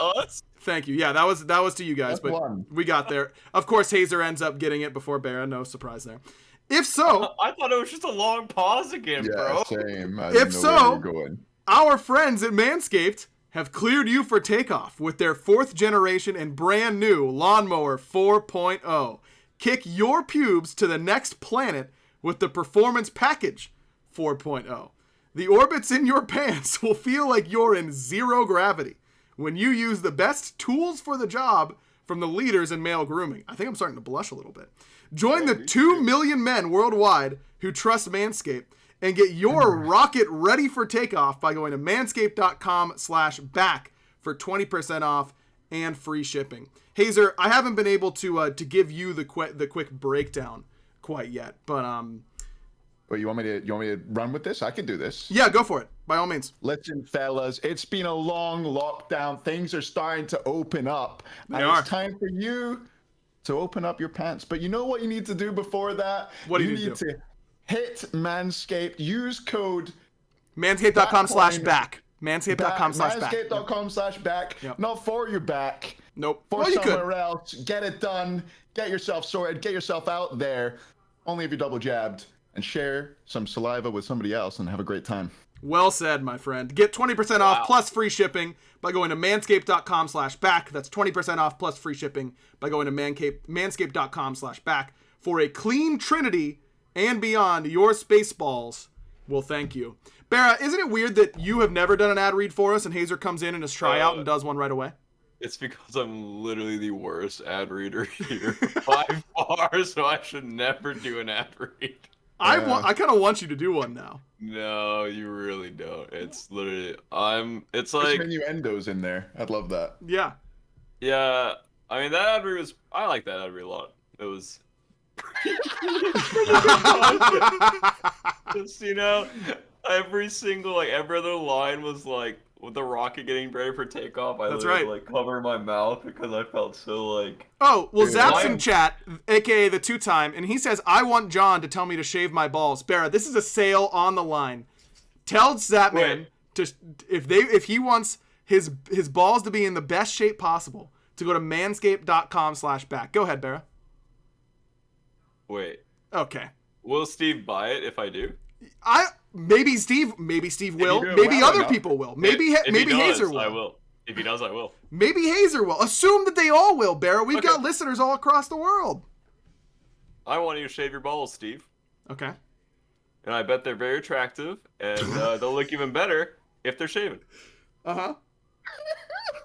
Thank you. Yeah, that was to you guys, but we got there. Of course, Hayzer ends up getting it before Barra. No surprise there. If so, I thought it was just a long pause again, bro. Same. If so, our friends at Manscaped have cleared you for takeoff with their 4th generation and brand new Lawnmower 4.0. Kick your pubes to the next planet with the Performance Package 4.0. The orbits in your pants will feel like you're in zero gravity when you use the best tools for the job from the leaders in male grooming. I think I'm starting to blush a little bit. Join the 2 million men worldwide who trust Manscaped and get your rocket ready for takeoff by going to manscaped.com/back for 20% off and free shipping. Hayzer, I haven't been able to give you the quick breakdown quite yet, but But you want me to run with this? I can do this. Yeah, go for it. By all means. Listen, fellas, it's been a long lockdown. Things are starting to open up. It's time for you to open up your pants. But you know what you need to do before that? What do you need to hit Manscaped. Use code Manscaped.com/back. Manscaped.com/back. Manscaped.com/back. Yep. Not for your back. Nope. For Well, you somewhere could. else, get it done, get yourself sorted, get yourself out there, only if you're double jabbed, and share some saliva with somebody else and have a great time. Well said, my friend. Get 20% off plus free shipping by going to manscaped.com/back. That's 20% off plus free shipping by going to manscaped.com/back for a clean trinity and beyond. Your space balls will thank you. BaRRa, isn't it weird that you have never done an ad read for us and Hayzer comes in his tryout and does one right away? It's because I'm literally the worst ad reader here by far, so I should never do an ad read. I kind of want you to do one now. No, you really don't. It's literally it's There's like innuendos in there. I'd love that. Yeah. Yeah, I mean that ad read was I like that ad read a lot. It was just, you know, every other line was like with the rocket getting ready for takeoff. I literally like cover my mouth because I felt so like. Oh well, Zap's in chat, aka the 2-time, and he says, "I want John to tell me to shave my balls." BaRRa, this is a sale on the line. Tell Zapman to if he wants his balls to be in the best shape possible, to go to manscaped.com/back. Go ahead, BaRRa. Wait. Okay. Will Steve buy it if I do? Maybe Steve will. Maybe other people will. Maybe Hayzer will. I will. If he does, I will. Maybe Hayzer will. Assume that they all will, BaRRa. We've got listeners all across the world. I want you to shave your balls, Steve. Okay. And I bet they're very attractive, and they'll look even better if they're shaven. Uh-huh.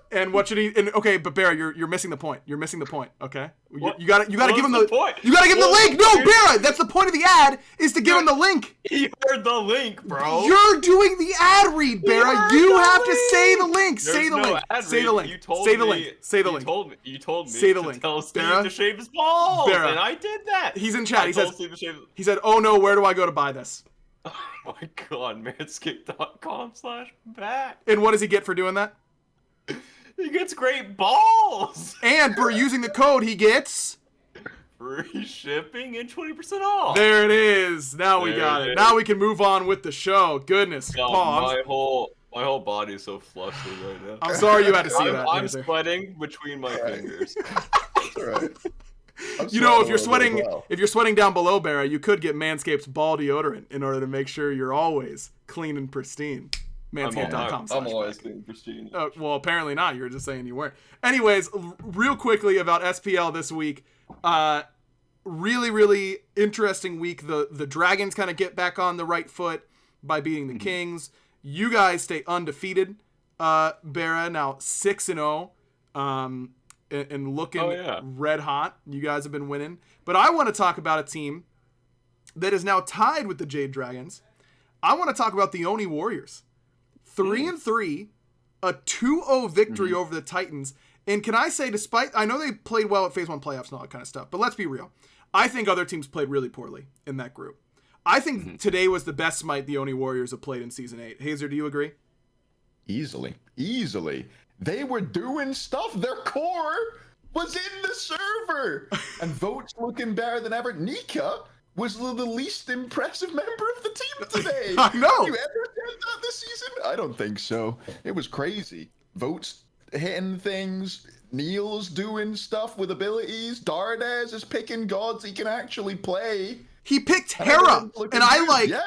And what should he? And okay, but BaRRa, you're missing the point. You're missing the point. Okay, you got to give him the point? You got to give him the link. No, BaRRa, that's the point of the ad is to give him the link. You heard the link, bro. You're doing the ad read, BaRRa. You have to say the link. Say the link. Say the link. Say the link. Say the link. You told me. Say the link. Tell Steve to shave his balls, BaRRa. and I did that. He's in chat. He said, "Oh no, where do I go to buy this?" Oh my god, manscaped.com/back. And what does he get for doing that? He gets great balls! And for using the code, he gets... free shipping and 20% off! There it is! Now we got it. Now we can move on with the show. Goodness. God, my whole body is so flustered right now. I'm sorry you had to see that. I'm sweating between my fingers. That's all right. You know, if you're sweating down below, BaRRa, you could get Manscaped's ball deodorant in order to make sure you're always clean and pristine. Manscaped.com. I'm always clean and pristine. Well, apparently not. You were just saying you weren't. Anyways, real quickly about SPL this week. Really, really interesting week. The Dragons kind of get back on the right foot by beating the Kings. You guys stay undefeated. BaRRa now 6-0. And looking red hot. You guys have been winning. But I want to talk about a team that is now tied with the Jade Dragons. I want to talk about the Oni Warriors. 3-3, a 2-0 victory over the Titans. And can I say, I know they played well at Phase 1 playoffs and all that kind of stuff, but let's be real. I think other teams played really poorly in that group. I think today was the best Smite the Oni Warriors have played in Season 8. Hayzer, do you agree? Easily. They were doing stuff. Their core was in the server. And votes looking better than ever. Nika was the least impressive member of the team today. I know. You ever said that this season? I don't think so. It was crazy. Votes hitting things. Neil's doing stuff with abilities. Dardez is picking gods he can actually play. He picked Hera, and I like. Yeah.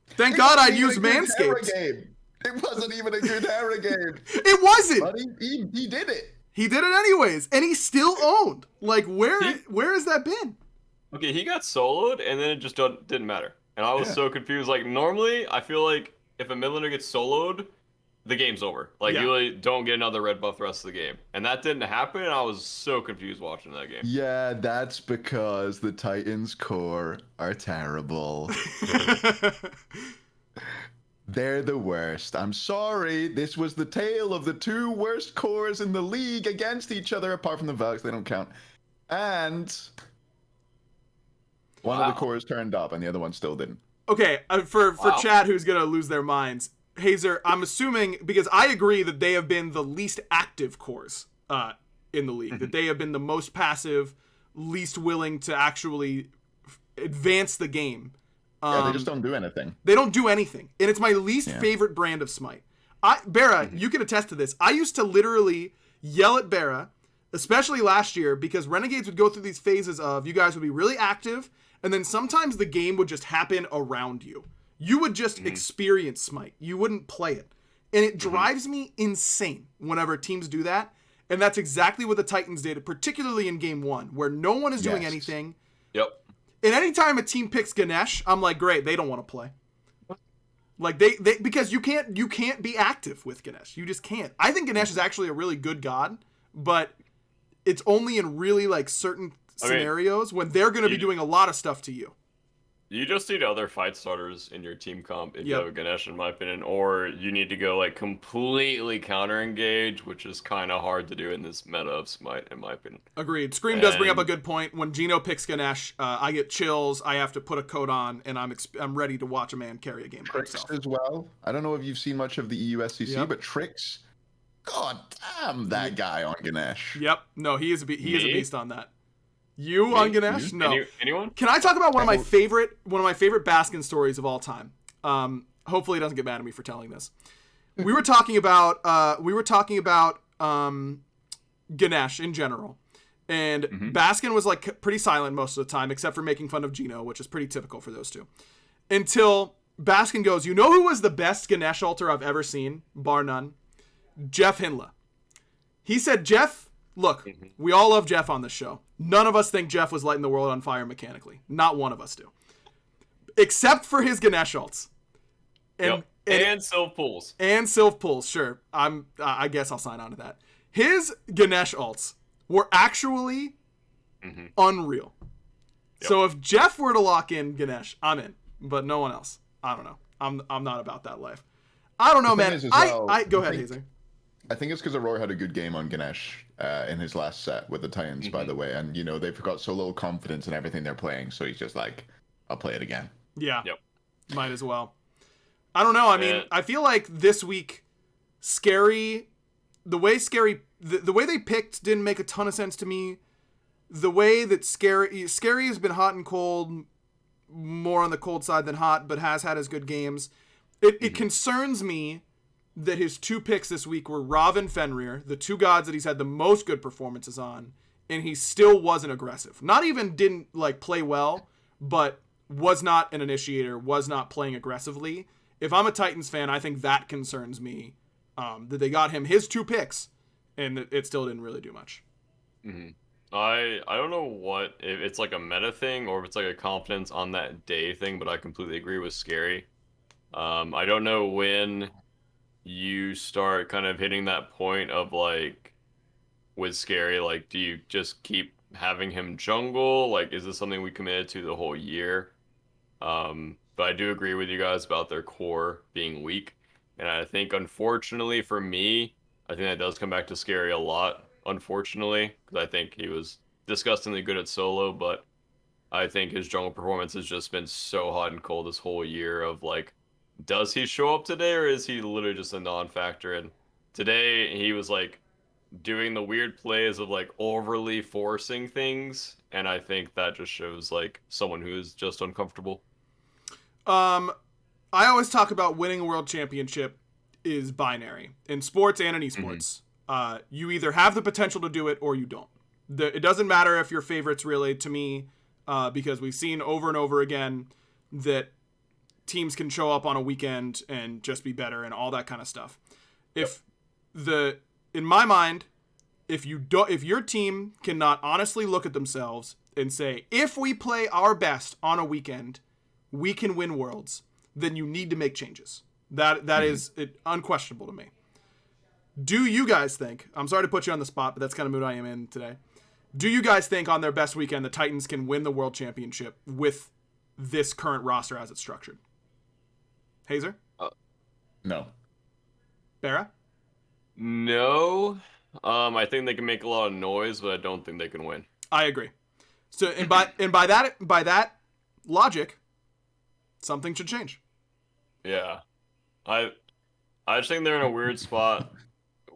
Thank God I'd use Manscaped. It wasn't even a good Hera game. It wasn't. But he did it. He did it anyways, and he still owned. Like, where has that been? Okay, he got soloed, and then it just didn't matter. And I was so confused. Like, normally, I feel like if a mid laner gets soloed, the game's over. Like, you really don't get another red buff the rest of the game. And that didn't happen, and I was so confused watching that game. Yeah, that's because the Titans core are terrible. They're the worst. I'm sorry. This was the tale of the two worst cores in the league against each other, apart from the Valks. They don't count. And... one of the cores turned up, and the other one still didn't. Okay, for Chad, who's going to lose their minds, Hayzer, I'm assuming, because I agree that they have been the least active cores in the league, that they have been the most passive, least willing to actually advance the game. They just don't do anything. They don't do anything, and it's my least favorite brand of Smite. BaRRa, you can attest to this. I used to literally yell at BaRRA, especially last year, because Renegades would go through these phases of you guys would be really active, and then sometimes the game would just happen around you. You would just experience Smite. You wouldn't play it. And it drives me insane whenever teams do that. And that's exactly what the Titans did, particularly in game 1, where no one is doing anything. Yep. And anytime a team picks Ganesh, I'm like, great, they don't want to play. Like they because you can't be active with Ganesh. You just can't. I think Ganesh is actually a really good god, but it's only in really like certain scenarios when they're going to be doing a lot of stuff to you. You just need other fight starters in your team comp if you have a Ganesh, in my opinion, or you need to go like completely counter engage, which is kind of hard to do in this meta of Smite, in my opinion. Agreed. Scream does bring up a good point. When Gino picks Ganesh, I get chills. I have to put a coat on, and I'm ready to watch a man carry a game by himself. Tricks as well. I don't know if you've seen much of the EUSCC, but Tricks, god damn that guy on Ganesh. Yep. No, he is a beast on that. You on Ganesh? No. Anyone? Can I talk about one of my favorite Baskin stories of all time? Hopefully he doesn't get mad at me for telling this. We were talking about Ganesh in general, and Baskin was like pretty silent most of the time, except for making fun of Gino, which is pretty typical for those two. Until Baskin goes, "You know who was the best Ganesh alter I've ever seen, bar none? Jeff Hinla." He said, "Jeff, look, we all love Jeff on this show. None of us think Jeff was lighting the world on fire mechanically. Not one of us do. Except for his Ganesh ults. And Sylph pulls. And Sylph pulls, sure. I guess I'll sign on to that. His Ganesh ults were actually unreal. Yep. So if Jeff were to lock in Ganesh, I'm in. But no one else. I don't know. I'm not about that life. I don't know, man. Go ahead, Hayzer. I think it's because Aurora had a good game on Ganesh in his last set with the Titans, by the way. And, they've got so little confidence in everything they're playing. So he's just like, I'll play it again. Yeah. Yep. Might as well. I don't know. I mean, I feel like this week, the way they picked didn't make a ton of sense to me. The way that Scary has been hot and cold, more on the cold side than hot, but has had his good games. It concerns me that his two picks this week were Rav and Fenrir, the two gods that he's had the most good performances on, and he still wasn't aggressive. Not even didn't like play well, but was not an initiator, was not playing aggressively. If I'm a Titans fan, I think that concerns me, that they got him his two picks, and it still didn't really do much. I don't know if it's like a meta thing or if it's like a confidence on that day thing, but I completely agree with Scary. I don't know when you start kind of hitting that point of like with Scary, like do you just keep having him jungle? Like is this something we committed to the whole year? But I do agree with you guys about their core being weak. And I think unfortunately for me, I think that does come back to Scary a lot, unfortunately, because I think he was disgustingly good at solo, but I think his jungle performance has just been so hot and cold this whole year of like, does he show up today or is he literally just a non-factor? And today he was like doing the weird plays of like overly forcing things, and I think that just shows like someone who is just uncomfortable. I always talk about winning a world championship is binary in sports and in esports. You either have the potential to do it or you don't. It doesn't matter if your favorites really, to me, because we've seen over and over again that teams can show up on a weekend and just be better and all that kind of stuff. In my mind, if your team cannot honestly look at themselves and say, if we play our best on a weekend, we can win worlds, then you need to make changes. That is unquestionable to me. Do you guys think, I'm sorry to put you on the spot, but that's kind of mood I am in today. Do you guys think on their best weekend the Titans can win the world championship with this current roster as it's structured? Hayzer? No. BaRRA? No. I think they can make a lot of noise, but I don't think they can win. I agree. So and by that logic, something should change. Yeah. I just think they're in a weird spot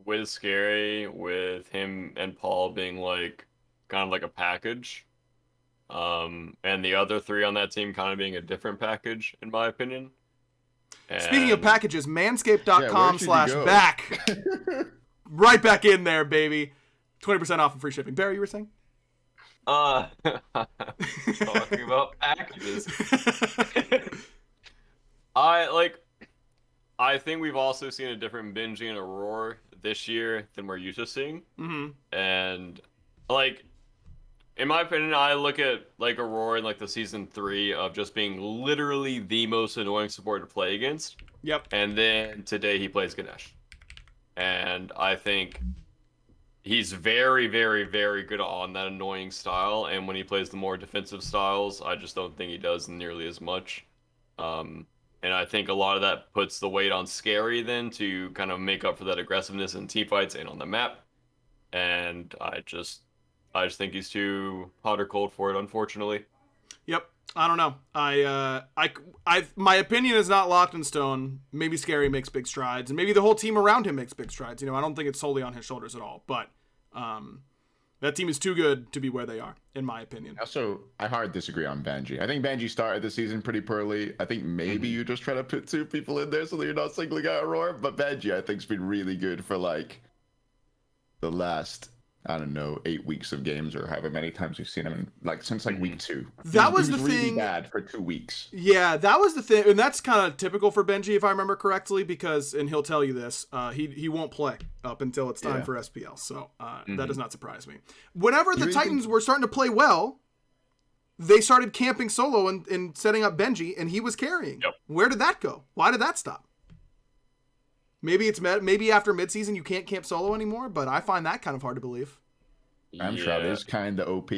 with Scary, with him and Paul being like kind of like a package. And the other three on that team kind of being a different package, in my opinion. And... Speaking of packages, manscaped.com/back. right back in there, baby. 20% off and free shipping. Barry, you were saying? Talking about packages. I think we've also seen a different Benji and Aurora this year than we're used to seeing. Mm-hmm. And like, in my opinion, I look at like Aurora in like the season 3 of just being literally the most annoying support to play against. Yep. And then today he plays Ganesh. And I think he's very, very, very good on that annoying style. And when he plays the more defensive styles, I just don't think he does nearly as much. And I think a lot of that puts the weight on Scary then to kind of make up for that aggressiveness in teamfights and on the map. And I just think he's too hot or cold for it, unfortunately. Yep. I don't know. My opinion is not locked in stone. Maybe Scary makes big strides, and maybe the whole team around him makes big strides. I don't think it's solely on his shoulders at all. But that team is too good to be where they are, in my opinion. Also, I hard disagree on Benji. I think Benji started the season pretty poorly. I think maybe you just try to put 2 people in there so that you're not singling out Aurora. But Benji, I think, has been really good for like the last, I don't know, 8 weeks of games or however many times we've seen him like since like week 2. That was the really thing. Bad for 2 weeks. Yeah, that was the thing, and that's kind of typical for Benji, if I remember correctly, because, and he'll tell you this, he won't play up until it's time for SPL. So that does not surprise me. Whenever the Titans were starting to play well, they started camping solo and setting up Benji, and he was carrying. Yep. Where did that go? Why did that stop? Maybe after midseason you can't camp solo anymore, but I find that kind of hard to believe. Shroud is kind of OP.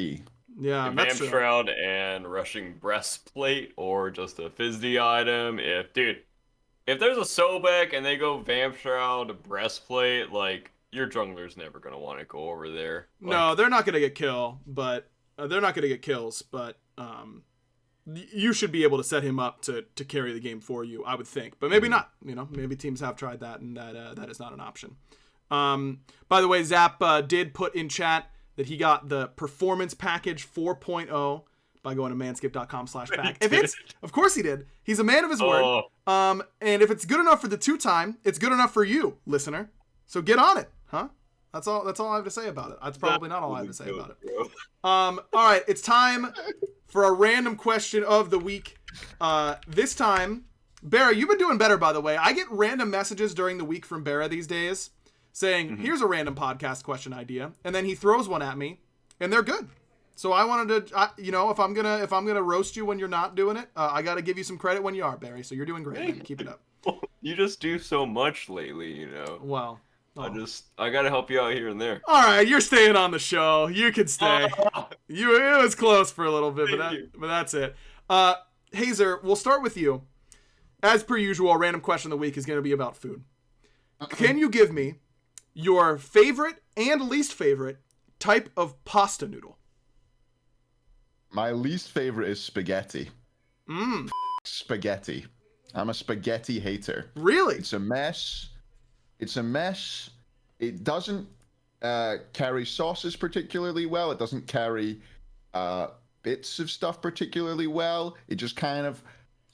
Yeah, that's true. Shroud and rushing breastplate or just a Fizzdy item. If there's a Sobek and they go Vamp Shroud breastplate, like your jungler's never gonna want to go over there. No, they're not gonna get kills, but you should be able to set him up to carry the game for you, I would think. But maybe not. Maybe teams have tried that, and that is not an option. By the way, Zap did put in chat that he got the performance package 4.0 by going to manscaped.com/pack. Of course he did. He's a man of his word. And if it's good enough for the 2-time, it's good enough for you, listener. So get on it, huh? That's all I have to say about it. That's probably not all I have to say about it. All right, it's time for a random question of the week. This time, BaRRa, you've been doing better, by the way. I get random messages during the week from BaRRa these days saying, here's a random podcast question idea, and then he throws one at me, and they're good. So I wanted to, if I'm gonna roast you when you're not doing it, I got to give you some credit when you are, BaRRa. So you're doing great, man. Keep it up. You just do so much lately, Well, I gotta help you out here and there. All right, you're staying on the show. You can stay. It was close for a little bit, but that's it. Hayzer, we'll start with you. As per usual, a random question of the week is going to be about food. Can you give me your favorite and least favorite type of pasta noodle? My least favorite is spaghetti. Spaghetti. I'm a spaghetti hater. Really? It's a mess. It doesn't carry sauces particularly well. It doesn't carry bits of stuff particularly well. It just kind of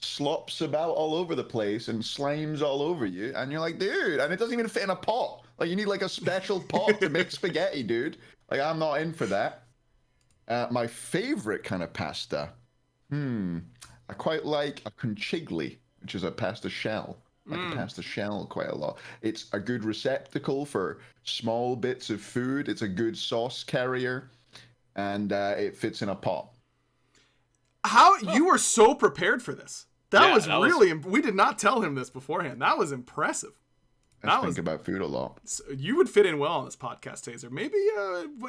slops about all over the place and slimes all over you. And you're like, dude, and it doesn't even fit in a pot. Like, you need like a special pot to make spaghetti, dude. Like, I'm not in for that. My favorite kind of pasta. I quite like a conchigli, which is a pasta shell. I like a pasta shell quite a lot. It's a good receptacle for small bits of food. It's a good sauce carrier, and it fits in a pot. You were so prepared for this. That was really. We did not tell him this beforehand. That was impressive. I think about food a lot. You would fit in well on this podcast, Hayzer. Maybe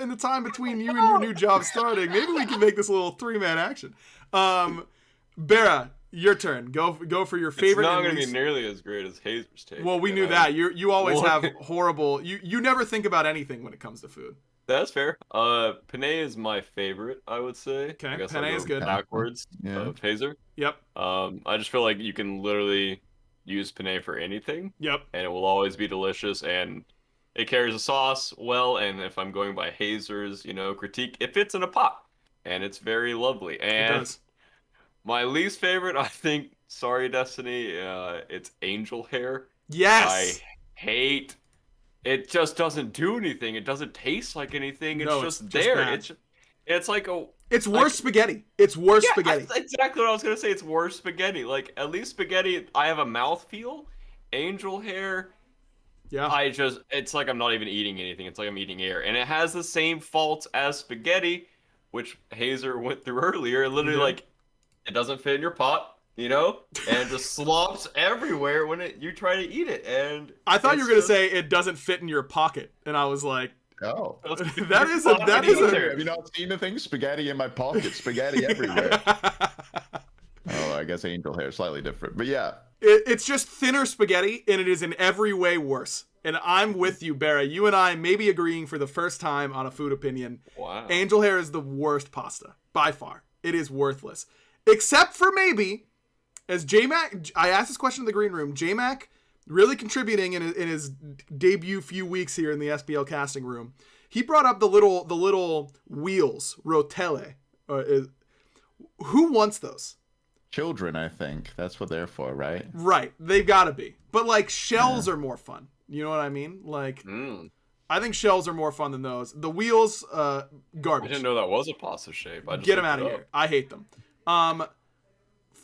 in the time between you and your new job starting, maybe we can make this a little 3-man action. BaRRa, your turn. Go for your favorite. It's not going to be nearly as great as Hayzer's take. Well, we knew that. You always have horrible. You never think about anything when it comes to food. That's fair. Penne is my favorite, I would say. Okay, I guess penne is good. Backwards of Hayzer. Yep. I just feel like you can literally use penne for anything. Yep. And it will always be delicious, and it carries a sauce well. And if I'm going by Hayzer's, critique, it fits in a pot, and it's very lovely. And it does. My least favorite, I think, sorry, Destiny, it's angel hair. Yes. I hate it just doesn't do anything. It doesn't taste like anything. It's No, just it's there. bad. It's like a. It's like, worse spaghetti. It's worse yeah, spaghetti. that's exactly what I was gonna say. It's worse spaghetti. Like at least spaghetti, I have a mouth feel. Angel hair, Yeah. it's like I'm not even eating anything. It's like I'm eating air, and it has the same faults as spaghetti, which Hayzer went through earlier. Literally, like it doesn't fit in your pot. And just slops everywhere when you try to eat it. And I thought you were gonna say it doesn't fit in your pocket, and I was like, Oh, that is a. Have you not seen the thing? Spaghetti in my pocket, spaghetti everywhere. Oh, I guess angel hair is slightly different, but yeah. It's just thinner spaghetti, and it is in every way worse. And I'm with you, BaRRa. You and I may be agreeing for the first time on a food opinion. Wow. Angel hair is the worst pasta, by far. It is worthless. Except for maybe, as J-Mac, I asked this question in the green room, J-Mac really contributing in his debut few weeks here in the SPL casting room. He brought up the little wheels, rotelle. Who wants those? Children, I think. That's what they're for, right? Right. They've got to be. But, like, shells are more fun. You know what I mean? Like, I think shells are more fun than those. The wheels, garbage. I didn't know that was a pasta shape. Get them out of here. I hate them.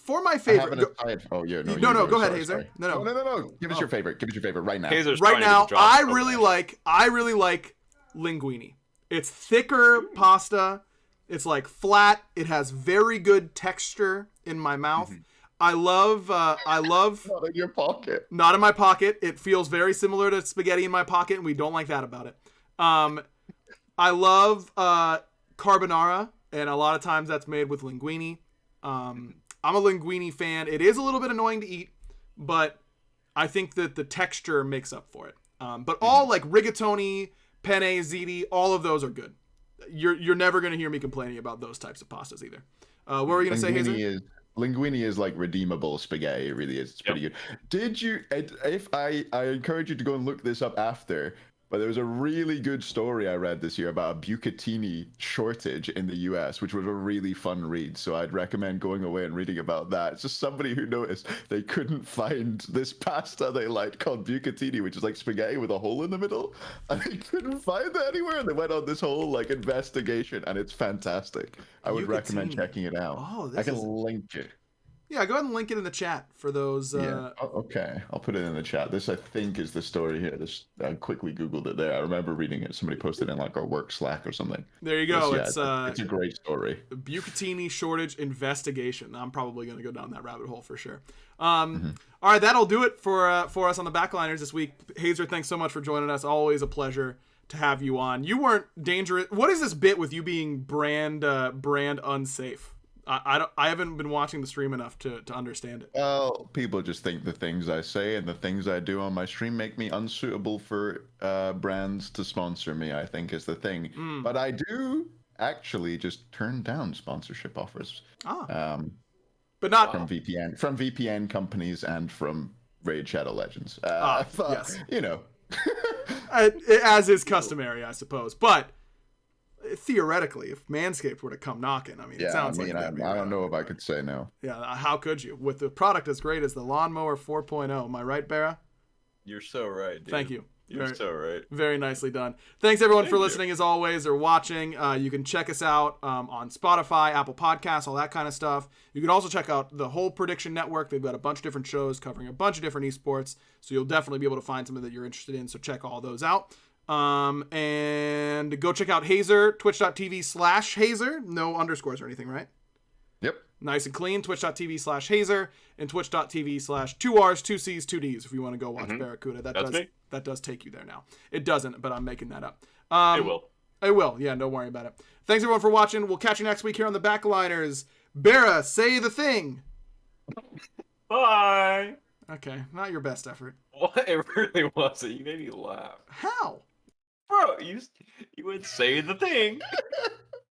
For my favorite... Oh, yeah. No, go ahead, Hayzer. Sorry. No. Give us your favorite. Give us your favorite right now. Hayzer's Right now, I really right like linguine. It's thicker pasta. It's like flat. It has very good texture in my mouth. I love Not in your pocket. Not in my pocket. It feels very similar to spaghetti in my pocket, and we don't like that about it. I love carbonara, and a lot of times that's made with linguine. I'm a linguine fan. It is a little bit annoying to eat, but I think that the texture makes up for it. But all like rigatoni, penne, ziti, all of those are good. You're never going to hear me complaining about those types of pastas either. What were you going to say, Hayzer? Linguine is like redeemable spaghetti. It really is. It's pretty good. Did you? If I encourage you to go and look this up after. But there was a really good story I read this year about a bucatini shortage in the US, which was a really fun read. So I'd recommend going away and reading about that. It's just somebody who noticed they couldn't find this pasta they liked called bucatini, which is like spaghetti with a hole in the middle. And they couldn't find it anywhere. And they went on this whole like investigation, and it's fantastic. I would recommend checking it out. Oh, I can link it. Yeah, go ahead and link it in the chat for those. Yeah. Okay. I'll put it in the chat. This, I think, is the story here. I quickly Googled it there. I remember reading it. Somebody posted it in like our work Slack or something. There you go. It's a great story. Bucatini shortage investigation. I'm probably going to go down that rabbit hole for sure. All right, that'll do it for us on the backliners this week. Hayzer, thanks so much for joining us. Always a pleasure to have you on. You weren't dangerous. What is this bit with you being brand unsafe? I haven't been watching the stream enough to understand it. Well, people just think the things I say and the things I do on my stream make me unsuitable for brands to sponsor me, I think is the thing. But I do actually just turn down sponsorship offers. But not from VPN companies and from Raid Shadow Legends. Yes. You know. As is customary, I suppose. But theoretically, if Manscaped were to come knocking, I mean, it sounds like I don't know if I could say no. Yeah, how could you? With the product as great as the Lawnmower 4.0. Am I right, BaRRa? You're so right, dude. Thank you. You're so right. Very nicely done. Thanks, everyone, for listening, as always, or watching. You can check us out on Spotify, Apple Podcasts, all that kind of stuff. You can also check out the whole Prediction Network. They've got a bunch of different shows covering a bunch of different esports, so you'll definitely be able to find something that you're interested in, so check all those out. And go check out Hayzer, twitch.tv/Hayzer. No underscores or anything, right? Yep. Nice and clean. Twitch.tv/Hayzer and twitch.tv/2Rs, 2Cs, 2Ds if you want to go watch BaRRaCCuDDa. That does take you there now. It doesn't, but I'm making that up. It will. It will. Yeah, don't worry about it. Thanks, everyone, for watching. We'll catch you next week here on the Backliners. BaRRa, say the thing. Bye. Okay, not your best effort. What? It really wasn't. You made me laugh. How? Bro, you would say the thing.